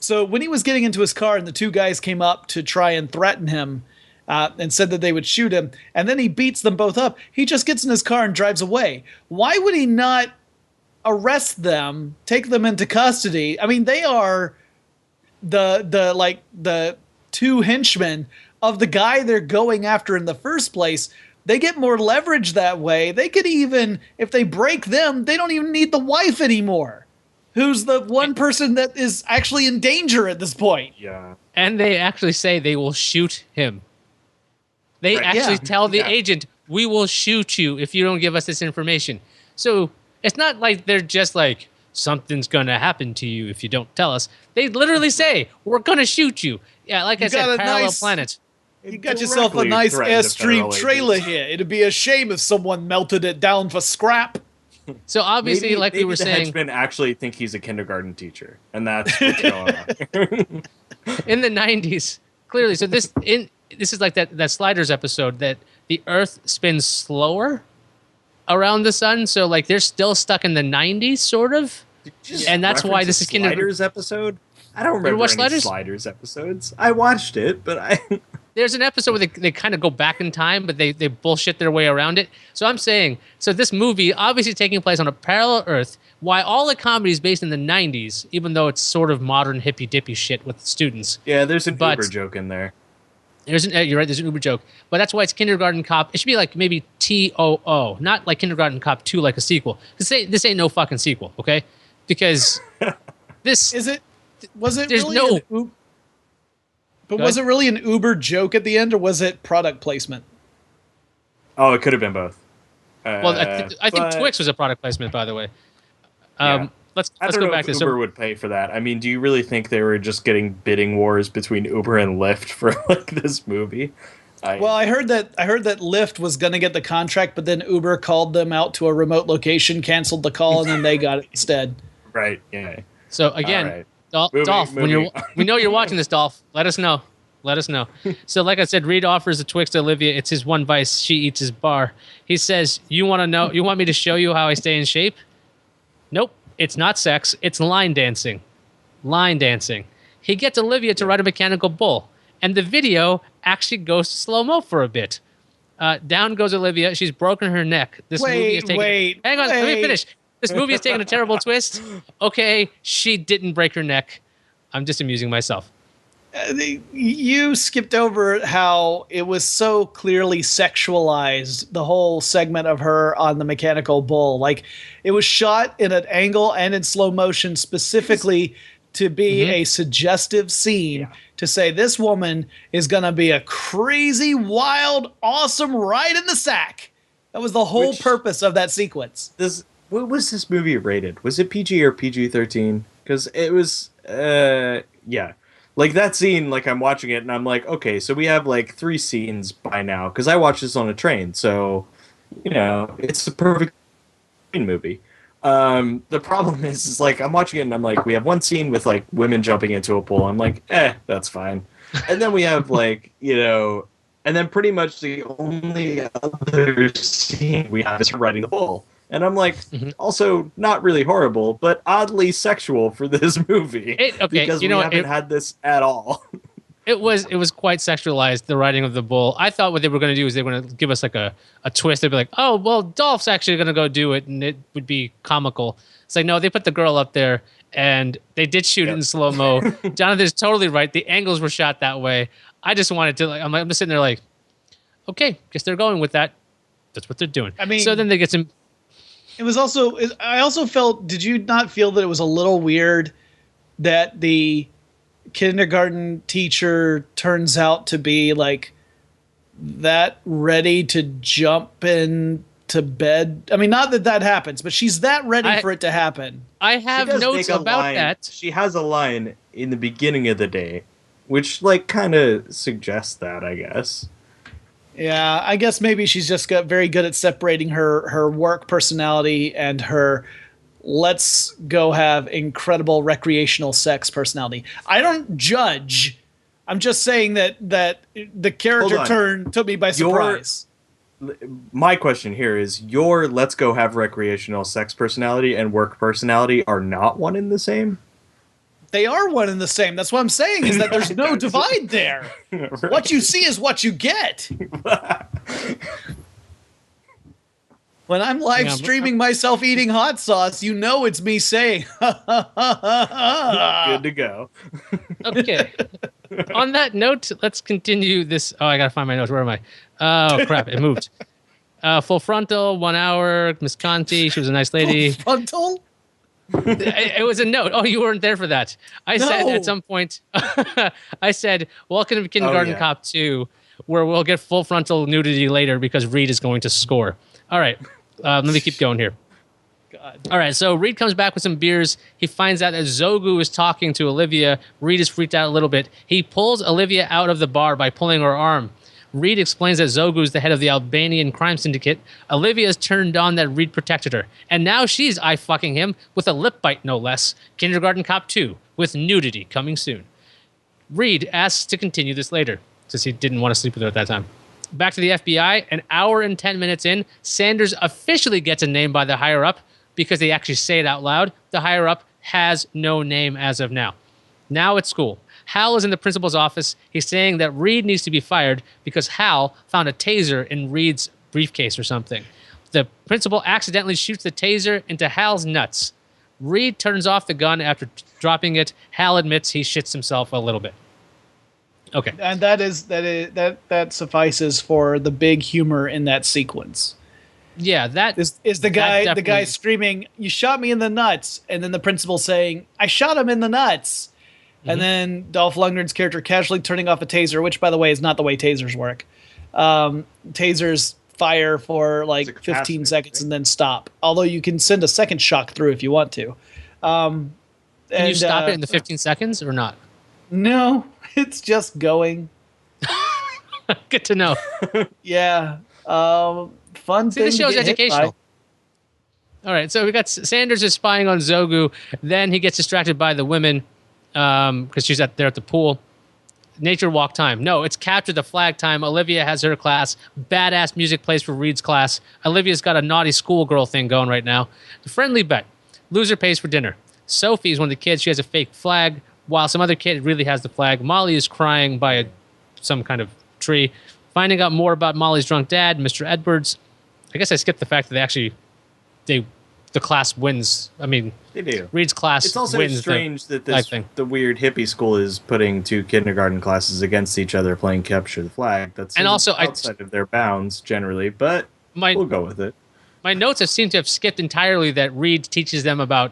So when he was getting into his car and the two guys came up to try and threaten him and said that they would shoot him, and then he beats them both up, he just gets in his car and drives away. Why would he not arrest them, take them into custody? I mean, they are the two henchmen of the guy they're going after in the first place. They get more leverage that way. They could even, if they break them, they don't even need the wife anymore, who's the one person that is actually in danger at this point. Yeah. And they actually say they will shoot him. They actually tell the agent, we will shoot you if you don't give us this information. So it's not like they're just like, something's going to happen to you if you don't tell us. They literally say, we're going to shoot you. Yeah, like I said, parallel planet. You got yourself a nice Airstream trailer here. It'd be a shame if someone melted it down for scrap. So obviously, maybe we were the saying, henchmen actually think he's a kindergarten teacher, and that's what's going on. In the 90s, clearly. So this is like that Sliders episode that the Earth spins slower around the sun. So like they're still stuck in the 90s, sort of. And that's why this is Sliders episode. I don't remember any Sliders episodes. I watched it, but There's an episode where they kind of go back in time, but they bullshit their way around it. So I'm saying, this movie obviously taking place on a parallel Earth, why all the comedy is based in the 90s, even though it's sort of modern hippy-dippy shit with students. Yeah, there's an Uber joke in there. You're right, there's an Uber joke. But that's why it's Kindergarten Cop. It should be like maybe TOO, not like Kindergarten Cop 2 like a sequel. This ain't no fucking sequel, okay? Because this... Was it really an Uber joke at the end, or was it product placement? Oh, it could have been both. I think Twix was a product placement, by the way. Let's go back to this. Uber would pay for that. I mean, do you really think they were just getting bidding wars between Uber and Lyft for like this movie? I heard that Lyft was going to get the contract, but then Uber called them out to a remote location, canceled the call, and then they got it instead. Right. Yeah. So again. Dolph, we know you're watching this, Dolph. Let us know. So like I said, Reed offers a Twix to Olivia. It's his one vice. She eats his bar. He says, you want me to show you how I stay in shape? Nope. It's not sex. It's line dancing. He gets Olivia to ride a mechanical bull. And the video actually goes to slow-mo for a bit. Down goes Olivia. She's broken her neck. Hang on, let me finish. This movie is taking a terrible twist. Okay, she didn't break her neck. I'm just amusing myself. You skipped over how it was so clearly sexualized, the whole segment of her on the mechanical bull. Like, it was shot in an angle and in slow motion specifically to be a suggestive scene to say this woman is going to be a crazy, wild, awesome ride in the sack. That was the whole purpose of that sequence. What was this movie rated? Was it PG or PG-13? Because it was, Like, that scene, like, I'm watching it, and I'm like, okay, so we have, like, 3 scenes by now. Because I watched this on a train, so, it's a perfect movie. The problem is, like, I'm watching it, and I'm like, we have one scene with, like, women jumping into a pool. I'm like, that's fine. And then we have, like, and then pretty much the only other scene we have is her riding the bull. And I'm like, also not really horrible, but oddly sexual for this movie. Because we haven't had this at all. It was quite sexualized, the writing of the bull. I thought what they were going to do is they were going to give us like a twist. They'd be like, oh, well, Dolph's actually going to go do it, and it would be comical. It's like, no, they put the girl up there, and they did shoot it in slow-mo. Jonathan's totally right. The angles were shot that way. I just wanted to, like, I'm just sitting there like, okay, guess they're going with that. That's what they're doing. I mean, so then they get some. It was also, I also felt, did you not feel that it was a little weird that the kindergarten teacher turns out to be like that ready to jump into bed? I mean, not that that happens, but she's that ready for it to happen. I have notes about that. She has a line in the beginning of the day, which like kind of suggests that, I guess. Yeah, I guess maybe she's just got very good at separating her work personality and her let's go have incredible recreational sex personality. I don't judge. I'm just saying that the character turn took me by surprise. My question here is, your let's go have recreational sex personality and work personality are not one and the same? They are one and the same. That's what I'm saying, is that there's no divide there. Right. What you see is what you get. When I'm live streaming myself eating hot sauce, you know it's me saying, good to go. Okay. On that note, let's continue this. Oh, I got to find my notes. Where am I? Oh, crap. It moved. Full frontal, 1 hour. Miss Conti. She was a nice lady. Full frontal? It was a note. Oh, you weren't there for that. I said at some point, I said, welcome to Kindergarten Cop 2, where we'll get full frontal nudity later because Reed is going to score. All right. Let me keep going here. God. All right, so Reed comes back with some beers. He finds out that Zogu is talking to Olivia. Reed is freaked out a little bit. He pulls Olivia out of the bar by pulling her arm. Reed explains that Zogu is the head of the Albanian crime syndicate. Olivia is turned on that Reed protected her. And now she's eye-fucking him with a lip bite, no less. Kindergarten Cop 2, with nudity coming soon. Reed asks to continue this later, since he didn't want to sleep with her at that time. Back to the FBI, an hour and 10 minutes in, Sanders officially gets a name by the higher-up because they actually say it out loud. The higher-up has no name as of now. Now at school. Hal is in the principal's office. He's saying that Reed needs to be fired because Hal found a taser in Reed's briefcase or something. The principal accidentally shoots the taser into Hal's nuts. Reed turns off the gun after dropping it. Hal admits he shits himself a little bit. Okay. And that suffices for the big humor in that sequence. Yeah, that is the guy screaming, "You shot me in the nuts," and then the principal saying, "I shot him in the nuts." Mm-hmm. And then Dolph Lundgren's character casually turning off a taser, which, by the way, is not the way tasers work. Tasers fire for like 15 seconds and then stop. Although you can send a second shock through if you want to. Can you stop it in the 15 seconds or not? No, it's just going. Good to know. Yeah. Fun thing. This show's educational. All right, so we got Sanders is spying on Zogu. Then he gets distracted by the women because she's there at the pool. Nature walk time. No, it's capture the flag time. Olivia has her class. Badass music plays for Reed's class. Olivia's got a naughty schoolgirl thing going right now. The friendly bet. Loser pays for dinner. Sophie is one of the kids. She has a fake flag, while some other kid really has the flag. Molly is crying by some kind of tree. Finding out more about Molly's drunk dad, Mr. Edwards. I guess I skipped the fact that the class wins. I mean, they do. Reed's class wins. It's also strange that the weird hippie school is putting two kindergarten classes against each other playing capture the flag. That's also outside of their bounds generally, but we'll go with it. My notes seem to have skipped entirely that Reed teaches them about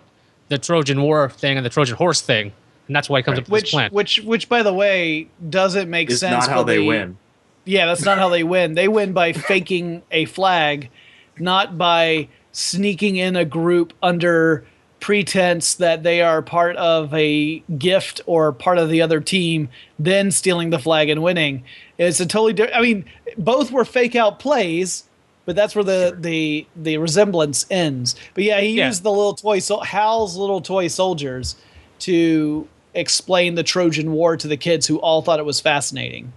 the Trojan War thing and the Trojan horse thing, and that's why he comes up with this plan. Which, by the way, doesn't make sense. It's not how they win. Yeah, that's not how they win. They win by faking a flag, not by sneaking in a group under pretense that they are part of a gift or part of the other team, then stealing the flag and winning. It's a totally different. I mean, both were fake out plays, but that's where the resemblance ends. But yeah, he used the little toy, Hal's little toy soldiers to explain the Trojan War to the kids who all thought it was fascinating.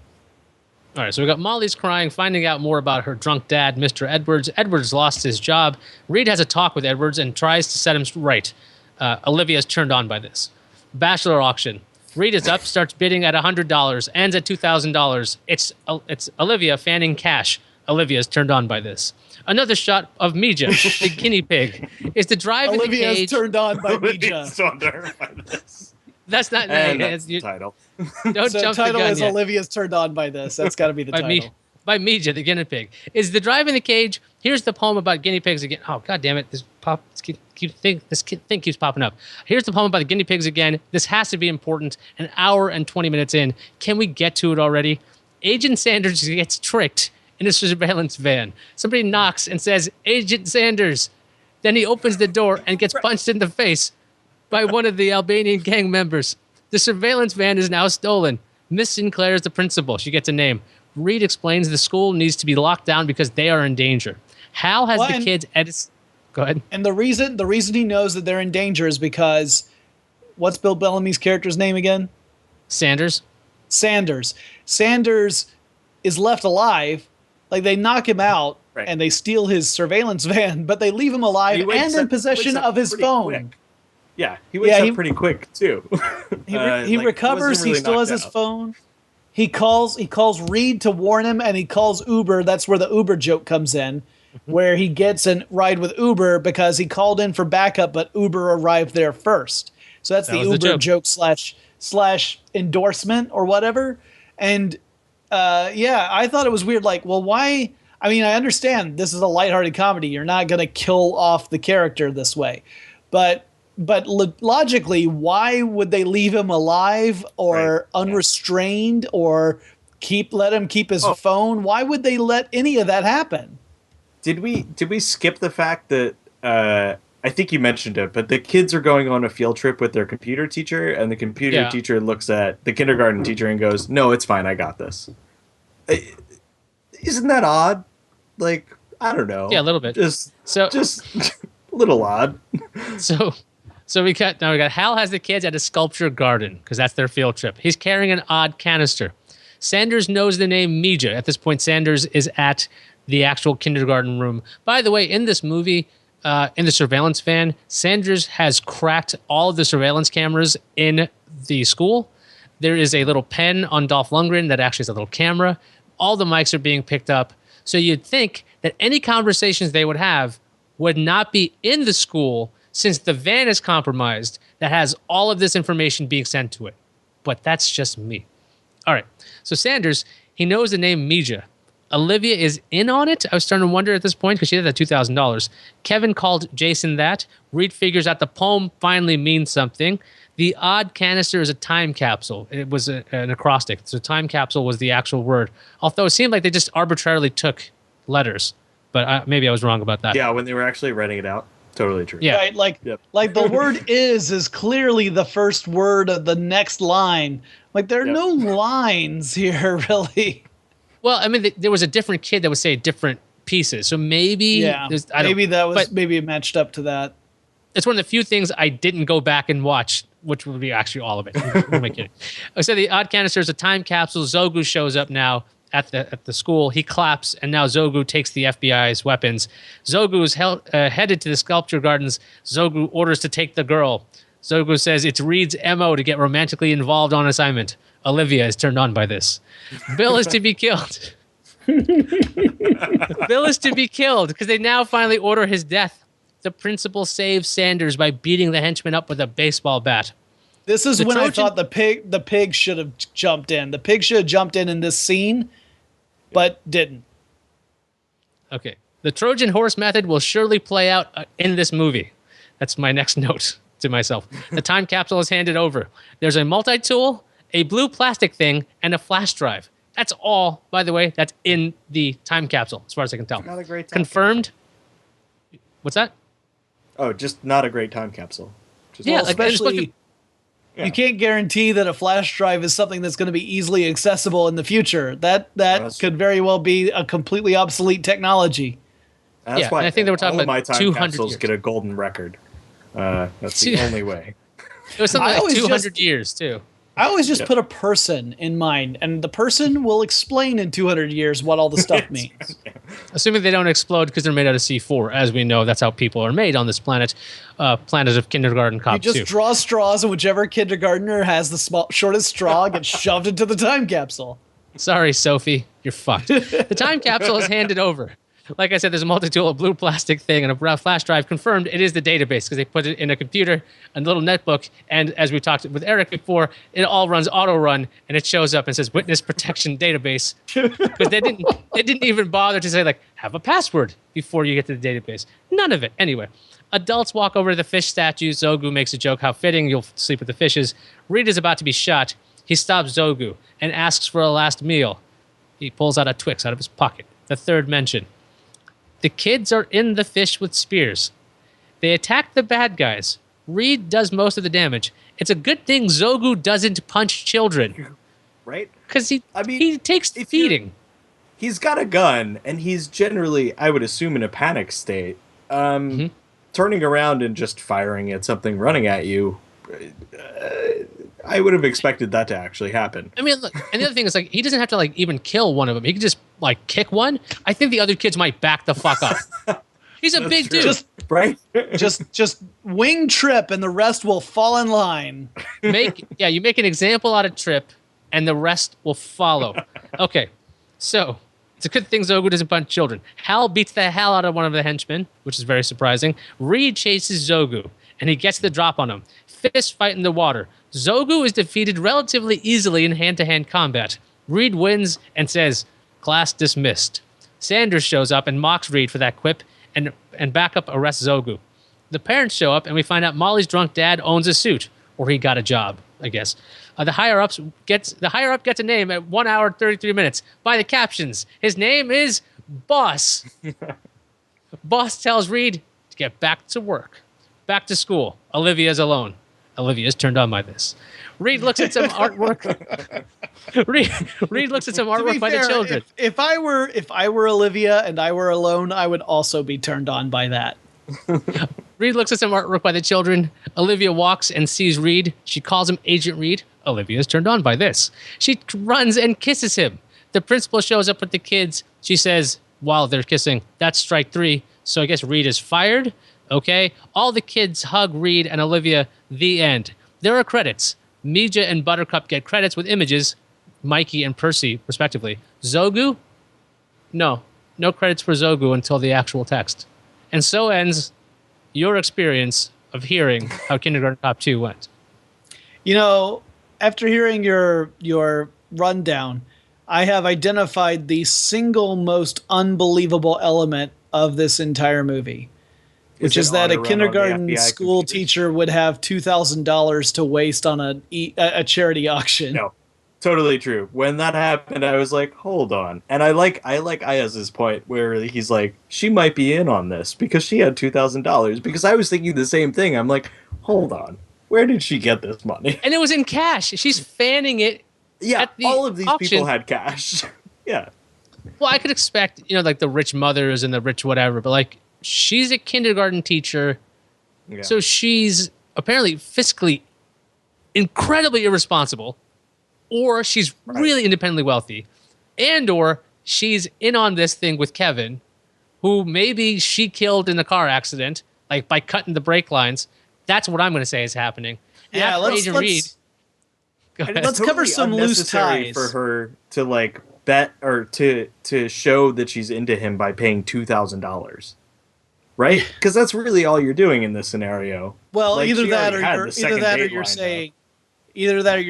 All right, so we got Molly's crying, finding out more about her drunk dad, Mr. Edwards. Edwards lost his job. Reed has a talk with Edwards and tries to set him right. Olivia's turned on by this. Bachelor auction. Reed is up, starts bidding at $100, ends at $2,000. It's Olivia fanning cash. Olivia is turned on by this. Another shot of Mija, the guinea pig, is the drive in the Olivia is cage. turned on by Mija. Olivia's turned on by this. That's not And it's, that's the title. Don't So jump the title the gun is yet. Olivia's turned on by this. That's got to be the by title. By Mija, the guinea pig. Is the drive in the cage. Here's the poem about guinea pigs again. Oh, God damn it. This thing keeps popping up. Here's the poem about the guinea pigs again. This has to be important. An hour and 20 minutes in. Can we get to it already? Agent Sanders gets tricked in a surveillance van. Somebody knocks and says, Agent Sanders. Then he opens the door and gets punched in the face by one of the Albanian gang members. The surveillance van is now stolen. Miss Sinclair is the principal. She gets a name. Reed explains the school needs to be locked down because they are in danger. Hal has the kids at his... Go ahead. And the reason he knows that they're in danger is because what's Bill Bellamy's character's name again? Sanders. Sanders. Sanders is left alive. Like they knock him out and they steal his surveillance van, but they leave him alive and in possession of his phone. Quick. Yeah, he wakes up pretty quick too. He recovers. He still has his phone. He calls Reed to warn him, and he calls Uber. That's where the Uber joke comes in, where he gets a ride with Uber because he called in for backup, but Uber arrived there first. So that's the Uber joke slash endorsement or whatever. And I thought it was weird. Like, well, why? I mean, I understand this is a lighthearted comedy. You're not going to kill off the character this way, but logically, why would they leave him alive or unrestrained or let him keep his phone? Why would they let any of that happen? Did we skip the fact that I think you mentioned it, but the kids are going on a field trip with their computer teacher, and the computer teacher looks at the kindergarten teacher and goes, "No, it's fine. I got this." Isn't that odd? Like, I don't know. Yeah, a little bit. Just a little odd. So we got Hal has the kids at a sculpture garden because that's their field trip. He's carrying an odd canister. Sanders knows the name Mija. At this point, Sanders is at the actual kindergarten room. By the way, in this movie, in the surveillance van, Sanders has cracked all of the surveillance cameras in the school. There is a little pen on Dolph Lundgren that actually is a little camera. All the mics are being picked up. So you'd think that any conversations they would have would not be in the school since the van is compromised that has all of this information being sent to it. But that's just me. All right. So Sanders, he knows the name Mija. Olivia is in on it. I was starting to wonder at this point because she had that $2,000. Kevin called Jason that. Reed figures out the poem finally means something. The odd canister is a time capsule. It was an acrostic. So time capsule was the actual word. Although it seemed like they just arbitrarily took letters. But maybe I was wrong about that. Yeah, when they were actually writing it out. Totally true. Yeah, right, like the word is clearly the first word of the next line. Like there are no lines here, really. Well, I mean, there was a different kid that would say different pieces, so maybe maybe it matched up to that. It's one of the few things I didn't go back and watch, which would be actually all of it. Who am I kidding? So the odd canister is a time capsule. Zogu shows up now at the school. He claps, and now Zogu takes the FBI's weapons. Zogu is headed to the sculpture gardens. Zogu orders to take the girl. Zogu says it's Reed's MO to get romantically involved on assignment. Olivia is turned on by this. Bill is to be killed. Bill is to be killed because they now finally order his death. The principal saves Sanders by beating the henchman up with a baseball bat. This is when I thought the pig should have jumped in. The pig should have jumped in this scene, but didn't. Okay. The Trojan horse method will surely play out in this movie. That's my next note to myself. The time capsule is handed over. There's a multi-tool, a blue plastic thing, and a flash drive. That's all, by the way, that's in the time capsule, as far as I can tell. Not a great time Confirmed. Capsule. What's that? Oh, just not a great time capsule. Especially... You can't guarantee that a flash drive is something that's going to be easily accessible in the future. That could very well be a completely obsolete technology. That's why and I think they were talking about 200 capsules years. Get a golden record. That's the only way. It was something like 200 years, too. I always just put a person in mind, and the person will explain in 200 years what all the stuff means. Assuming they don't explode because they're made out of C4. As we know, that's how people are made on this planet. Planet of Kindergarten Cop 2. You just draw straws, and whichever kindergartner has the shortest straw gets shoved into the time capsule. Sorry, Sophie. You're fucked. The time capsule is handed over. Like I said, there's a multi-tool, a blue plastic thing, and a flash drive. Confirmed it is the database because they put it in a computer, a little netbook, and as we talked with Eric before, it all runs auto-run, and it shows up and says Witness Protection Database. Because they didn't even bother to say, like, have a password before you get to the database. None of it. Anyway, adults walk over to the fish statue. Zogu makes a joke, how fitting, you'll sleep with the fishes. Reed is about to be shot. He stops Zogu and asks for a last meal. He pulls out a Twix out of his pocket. The third mention. The kids are in the fish with spears. They attack the bad guys. Reed does most of the damage. It's a good thing Zogu doesn't punch children. Right? Because he takes the feeding. He's got a gun, and he's generally, I would assume, in a panic state. Turning around and just firing at something running at you, I would have expected that to actually happen. I mean, look, and the other thing is, like, he doesn't have to, like, even kill one of them. He can just, like, kick one. I think the other kids might back the fuck up. He's a big dude. Just wing Trip, and the rest will fall in line. You make an example out of Trip, and the rest will follow. Okay, so it's a good thing Zogu doesn't punch children. Hal beats the hell out of one of the henchmen, which is very surprising. Reed chases Zogu, and he gets the drop on him. Fist fight in the water. Zogu is defeated relatively easily in hand-to-hand combat. Reed wins and says, "Class dismissed." Sanders shows up and mocks Reed for that quip, and backup arrests Zogu. The parents show up, and we find out Molly's drunk dad owns a suit, or he got a job, I guess. The higher up gets a name at 1 hour 33 minutes by the captions. His name is Boss. Boss tells Reed to get back to work, back to school. Olivia's alone. Olivia's turned on by this. Reed looks at some artwork. Reed looks at some artwork by the children. If I were Olivia and I were alone, I would also be turned on by that. Reed looks at some artwork by the children. Olivia walks and sees Reed. She calls him Agent Reed. Olivia's turned on by this. She runs and kisses him. The principal shows up with the kids. She says, while they're kissing, "That's strike 3. So I guess Reed is fired." Okay. All the kids hug Reed and Olivia. The end. There are credits. Mija and Buttercup get credits with images. Mikey and Percy, respectively. Zogu? No credits for Zogu until the actual text. And so ends your experience of hearing how Kindergarten Cop 2 went. You know, after hearing your rundown, I have identified the single most unbelievable element of this entire movie. Which is that a kindergarten school teacher would have $2,000 to waste on a charity auction. No, totally true. When that happened, I was like, hold on. And I like Iyaz's point where he's like, she might be in on this because she had $2,000. Because I was thinking the same thing. I'm like, hold on. Where did she get this money? And it was in cash. She's fanning it. Yeah, at the all of these auction. people had cash. Yeah. Well, I could expect, like the rich mothers and the rich whatever, but like, she's a kindergarten teacher, so she's apparently fiscally incredibly irresponsible, or she's really independently wealthy, and or she's in on this thing with Kevin, who maybe she killed in a car accident, like by cutting the brake lines. That's what I'm going to say is happening. Yeah, let's cover some loose ties for her to like bet or to show that she's into him by paying $2,000. Right? Because that's really all you're doing in this scenario. Well, like, either that or you're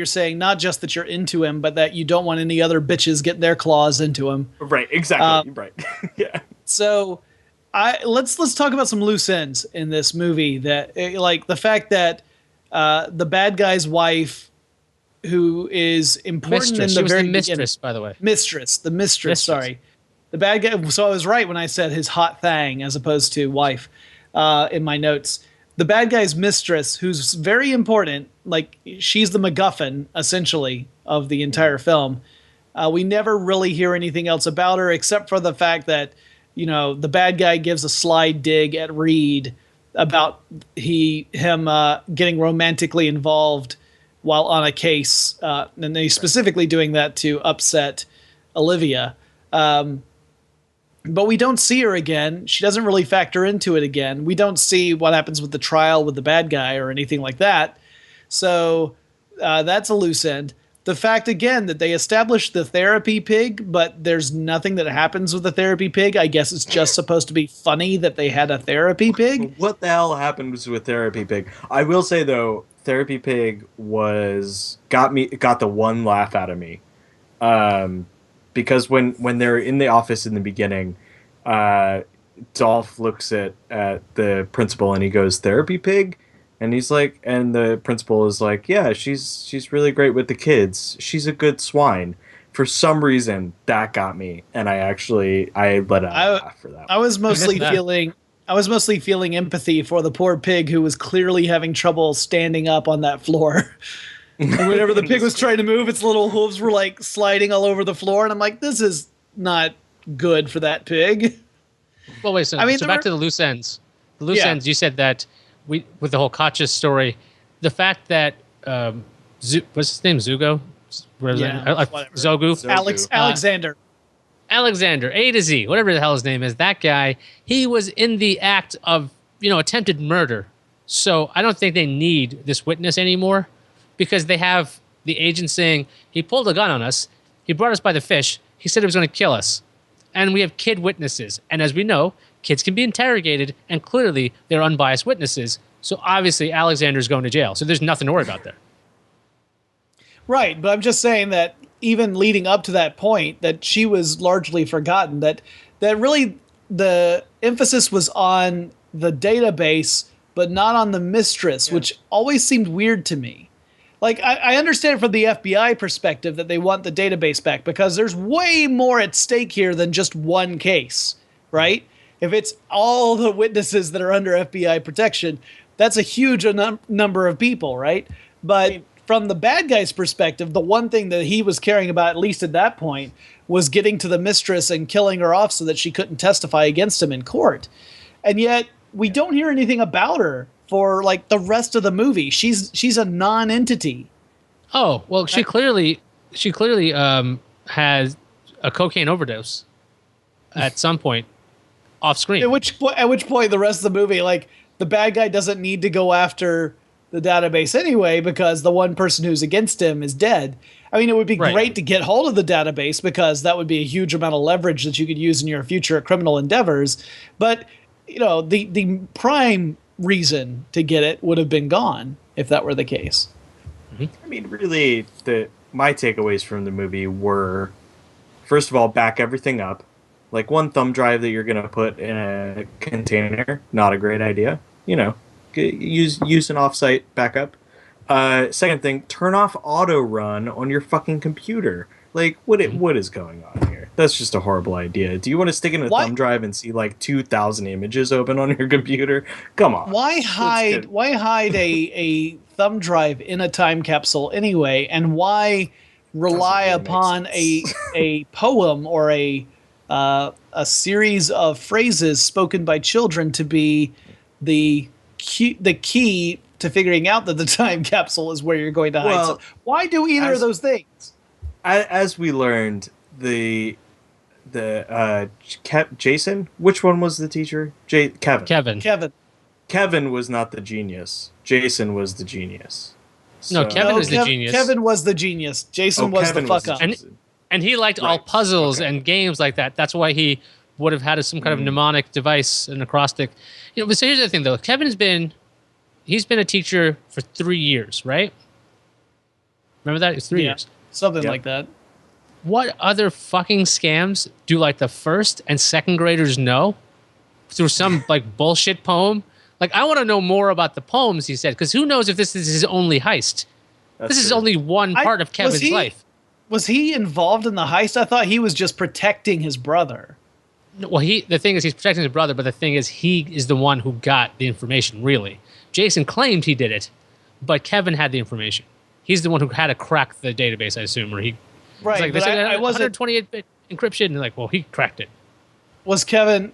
saying not just that you're into him, but that you don't want any other bitches getting their claws into him. Right, exactly. Right. Yeah. So let's talk about some loose ends in this movie, that like the fact that the bad guy's wife, who is important mistress. in the very mistress, by the way. The mistress, sorry. The bad guy, so I was right when I said his hot thang as opposed to wife in my notes. The bad guy's mistress, who's very important, like she's the MacGuffin, essentially, of the entire film. We never really hear anything else about her except for the fact that, the bad guy gives a sly dig at Reed about him getting romantically involved while on a case, and he's specifically doing that to upset Olivia. But we don't see her again. She doesn't really factor into it again. We don't see what happens with the trial with the bad guy or anything like that. So that's a loose end. The fact, again, that they established the therapy pig, but there's nothing that happens with the therapy pig. I guess it's just supposed to be funny that they had a therapy pig. What the hell happened with Therapy Pig? I will say, though, Therapy Pig got the one laugh out of me. Because when they're in the office in the beginning, Dolph looks at the principal and he goes, "Therapy Pig?" And he's like, and the principal is like, "Yeah, she's really great with the kids. She's a good swine." For some reason, that got me, and I let out a laugh for that. I was mostly feeling empathy for the poor pig who was clearly having trouble standing up on that floor. And whenever the pig was trying to move, its little hooves were like sliding all over the floor, and I'm like, this is not good for that pig. Well, wait. So back to the loose ends. The loose ends. You said that with the whole Katja story, the fact that what's his name, Zugo? Zogu? Alexander, A to Z, whatever the hell his name is, that guy, he was in the act of, attempted murder. So I don't think they need this witness anymore because they have the agent saying, he pulled a gun on us, he brought us by the fish, he said he was going to kill us. And we have kid witnesses. And as we know, kids can be interrogated, and clearly they're unbiased witnesses. So obviously Alexander's going to jail. So there's nothing to worry about there. Right, but I'm just saying that even leading up to that point, that she was largely forgotten, that really the emphasis was on the database, but not on the mistress, which always seemed weird to me. Like, I understand from the FBI perspective that they want the database back because there's way more at stake here than just one case, right? If it's all the witnesses that are under FBI protection, that's a huge number of people, right? But from the bad guy's perspective, the one thing that he was caring about, at least at that point, was getting to the mistress and killing her off so that she couldn't testify against him in court. And yet, we don't hear anything about her for like the rest of the movie. She's a non-entity. Oh, well, she clearly has a cocaine overdose at some point off screen. At which point the rest of the movie, like, the bad guy doesn't need to go after the database anyway because the one person who's against him is dead. I mean, it would be great to get hold of the database because that would be a huge amount of leverage that you could use in your future criminal endeavors. But, the prime reason to get it would have been gone if that were the case. I mean, really, my takeaways from the movie were, first of all, back everything up. Like, one thumb drive that you're going to put in a container, not a great idea. Use an offsite backup. Second thing, turn off auto run on your fucking computer. Like, what is going on here? That's just a horrible idea. Do you want to stick in a thumb drive and see like 2,000 images open on your computer? Come on. Why hide a thumb drive in a time capsule anyway? And why rely upon a poem or a series of phrases spoken by children to be the key to figuring out that the time capsule is where you're going to hide. So why do either of those things? As we learned, Jason, which one was the teacher? Kevin. Kevin was not the genius. Jason was the genius. So. No, Kevin was the genius. Kevin was the genius. Jason was the fuck up. And he liked all puzzles and games like that. That's why he would have had some kind of mnemonic device, an acrostic. But so here's the thing, though. Kevin he's been a teacher for 3 years, right? Remember that? It's 3 years. Something like that. What other fucking scams do like the first and second graders know through some like bullshit poem? Like, I want to know more about the poems he said, because who knows if this is his only heist? This is only one part of Kevin's life. Was he involved in the heist? I thought he was just protecting his brother. Well, the thing is, he's protecting his brother, but the thing is, he is the one who got the information, really. Jason claimed he did it, but Kevin had the information. He's the one who had to crack the database, I assume, or he... Right, like, but I wasn't... 128-bit encryption, and like, well, he cracked it. Was Kevin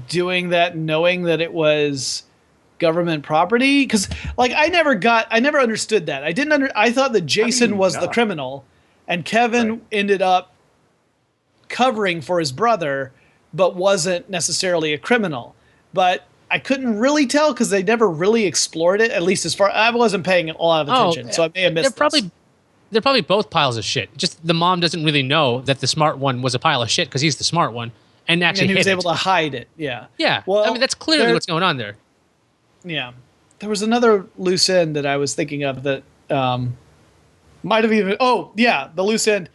doing that knowing that it was government property? Because like I never understood that. I thought that Jason was the criminal, and Kevin ended up covering for his brother, but wasn't necessarily a criminal. But I couldn't really tell because they never really explored it. At least as far I wasn't paying a lot of attention, so I may have missed. They're probably both piles of shit. Just the mom doesn't really know that the smart one was a pile of shit because he's the smart one, and actually he was able to hide it. Yeah. Yeah. Well, I mean that's clearly what's going on there. Yeah. There was another loose end that I was thinking of that might have even. Oh yeah, the loose end.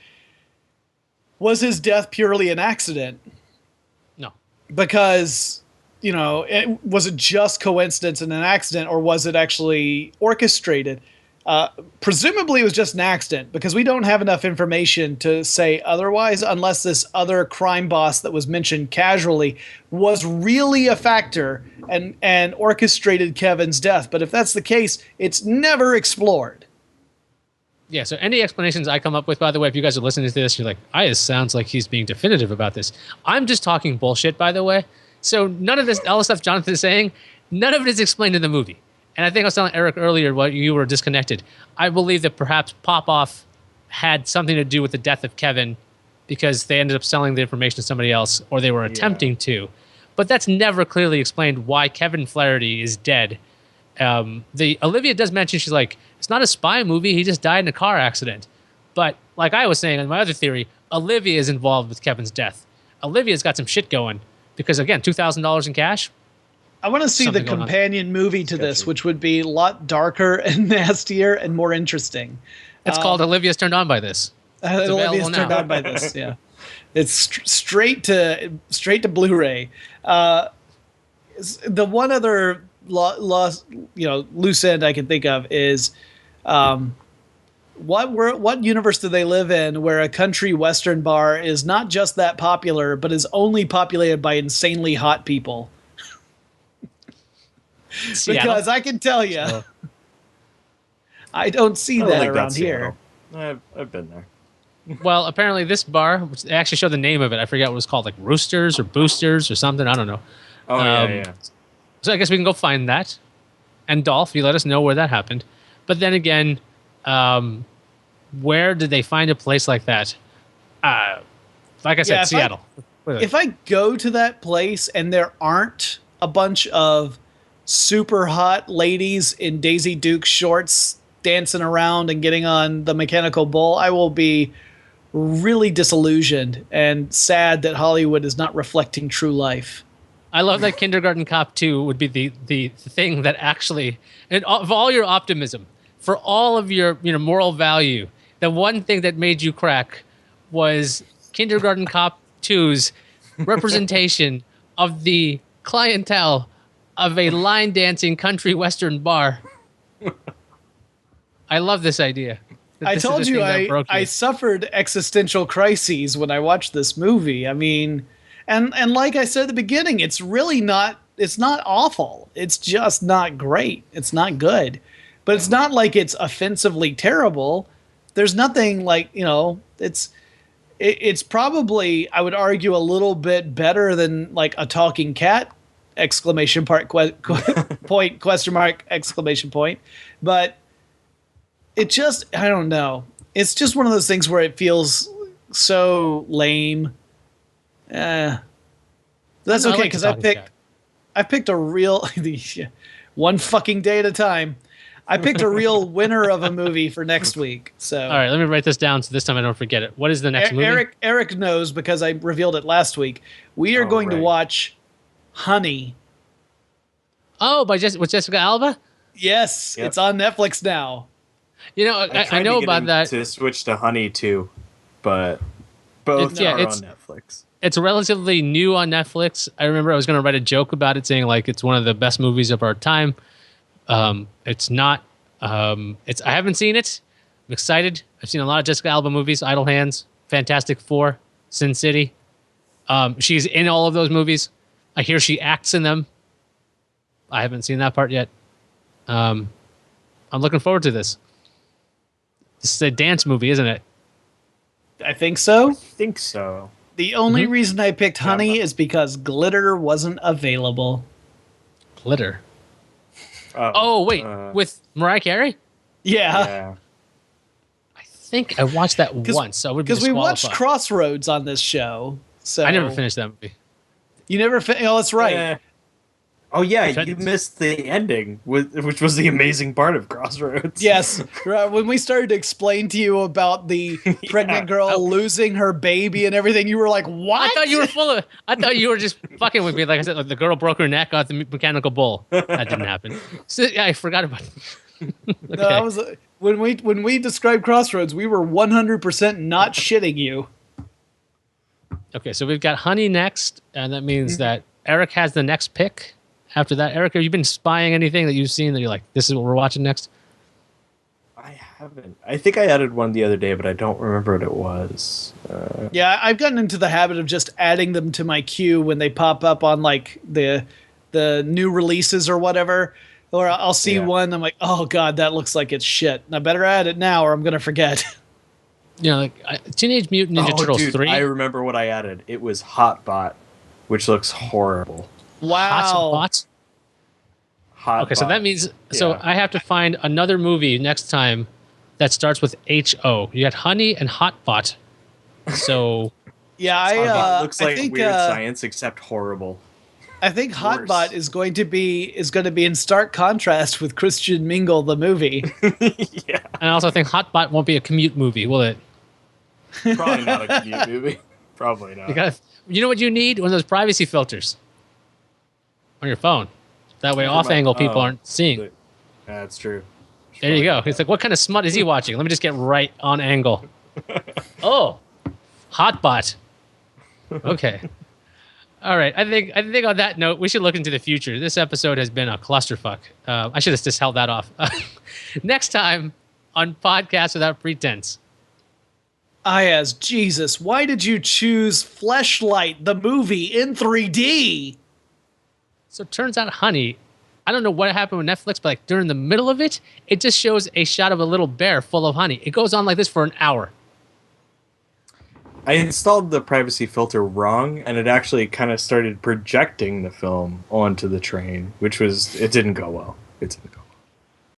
Was his death purely an accident? No. Because, was it just coincidence and an accident, or was it actually orchestrated? Presumably it was just an accident, because we don't have enough information to say otherwise, unless this other crime boss that was mentioned casually was really a factor and orchestrated Kevin's death. But if that's the case, it's never explored. Yeah, so any explanations I come up with, by the way, if you guys are listening to this, you're like, Iyaz sounds like he's being definitive about this. I'm just talking bullshit, by the way. So none of this, all the stuff Jonathan is saying, none of it is explained in the movie. And I think I was telling Eric earlier while you were disconnected. I believe that perhaps Popoff had something to do with the death of Kevin because they ended up selling the information to somebody else, or they were attempting to. But that's never clearly explained why Kevin Flaherty is dead. Olivia does mention, she's like, it's not a spy movie. He just died in a car accident. But like I was saying in my other theory, Olivia is involved with Kevin's death. Olivia's got some shit going because, again, $2,000 in cash. I want to see the companion movie to this, which would be a lot darker and nastier and more interesting. It's called Olivia's Turned On by This. Olivia's Turned On by This, yeah. It's straight to Blu-ray. The one other loose end I can think of is what universe do they live in where a country western bar is not just that popular but is only populated by insanely hot people? Because I can tell you, I don't see that around here. I've been there. Well, apparently this bar, which they actually showed the name of it. I forget what it was called, like Roosters or Boosters or something. I don't know. Oh, yeah. So I guess we can go find that. And Dolph, you let us know where that happened. But then again, where did they find a place like that? Like I said, Seattle. If I go to that place and there aren't a bunch of super hot ladies in Daisy Duke shorts dancing around and getting on the mechanical bull, I will be really disillusioned and sad that Hollywood is not reflecting true life. I love that Kindergarten Cop 2 would be the thing that actually, and of all your optimism, for all of your moral value, the one thing that made you crack was Kindergarten Cop 2's representation of the clientele of a line dancing country western bar. I love this idea. I told you I suffered existential crises when I watched this movie. I mean, and like I said at the beginning, it's really not. It's not awful. It's just not great. It's not good, but it's not like it's offensively terrible. There's nothing like It's probably, I would argue, a little bit better than like a talking cat! Exclamation point question mark exclamation point. But it just, I don't know. It's just one of those things where it feels so lame. That's okay, because I picked a real one fucking day at a time. I picked a real winner of a movie for next week. So all right, let me write this down so this time I don't forget it. What is the next movie? Eric knows because I revealed it last week. We are going to watch Honey. Oh, with Jessica Alba? Yes, It's on Netflix now. I know about that. To switch to Honey too, but both are on Netflix. It's relatively new on Netflix. I remember I was going to write a joke about it, saying like it's one of the best movies of our time. It's not. I haven't seen it. I'm excited. I've seen a lot of Jessica Alba movies: Idle Hands, Fantastic Four, Sin City. She's in all of those movies. I hear she acts in them. I haven't seen that part yet. I'm looking forward to this. This is a dance movie, isn't it? I think so. The only reason I picked Honey is because glitter wasn't available. Glitter? Oh wait, with Mariah Carey? Yeah. I think I watched that once. So I would be because we watched disqualified. Crossroads on this show. So I never finished that movie. You never oh, that's right. Oh yeah, Tried you to- missed the ending, which was the amazing part of Crossroads. Yes, right, when we started to explain to you about the pregnant girl losing her baby and everything, you were like, "What?" I thought you were full of. I thought you were just fucking with me. Like I said, like the girl broke her neck off the mechanical bull. That didn't happen. So yeah, I forgot about. Okay. No, that was when we described Crossroads, we were 100% not shitting you. Okay, so we've got Honey next, and that means that Eric has the next pick. After that, Eric, have you been spying anything that you've seen that you're like, this is what we're watching next? I haven't. I think I added one the other day, but I don't remember what it was. Yeah, I've gotten into the habit of just adding them to my queue when they pop up on like the new releases or whatever. Or I'll see one, I'm like, oh god, that looks like it's shit. And I better add it now, or I'm gonna forget. You know, like Teenage Mutant Ninja Turtles dude, 3. I remember what I added. It was Hotbot, which looks horrible. Wow. Hotbot? Hotbot. Okay, so that means so Yeah. I have to find another movie next time that starts with H-O. You got Honey and Hotbot. So Yeah, Hotbot looks like I think, weird science, except horrible. I think Worse. Hotbot is going to be in stark contrast with Christian Mingle the movie. Yeah, and I also think Hotbot won't be a commute movie, will it? probably not a commute movie. Probably not. Because you know what you need? One of those privacy filters on your phone. That way, off-angle people aren't seeing. That's true. There you go. It's like, what kind of smut is he watching? Let me just get right on angle. Oh, Hotbot. Okay. All right. I think on that note, we should look into the future. This episode has been a clusterfuck. I should have just held that off. Next time on Podcast Without Pretense. Iyaz, Jesus, why did you choose Fleshlight, the movie, in 3D? So it turns out, Honey, I don't know what happened with Netflix, but like during the middle of it, it just shows a shot of a little bear full of honey. It goes on like this for an hour. I installed the privacy filter wrong, and it actually kind of started projecting the film onto the train, it didn't go well. It didn't go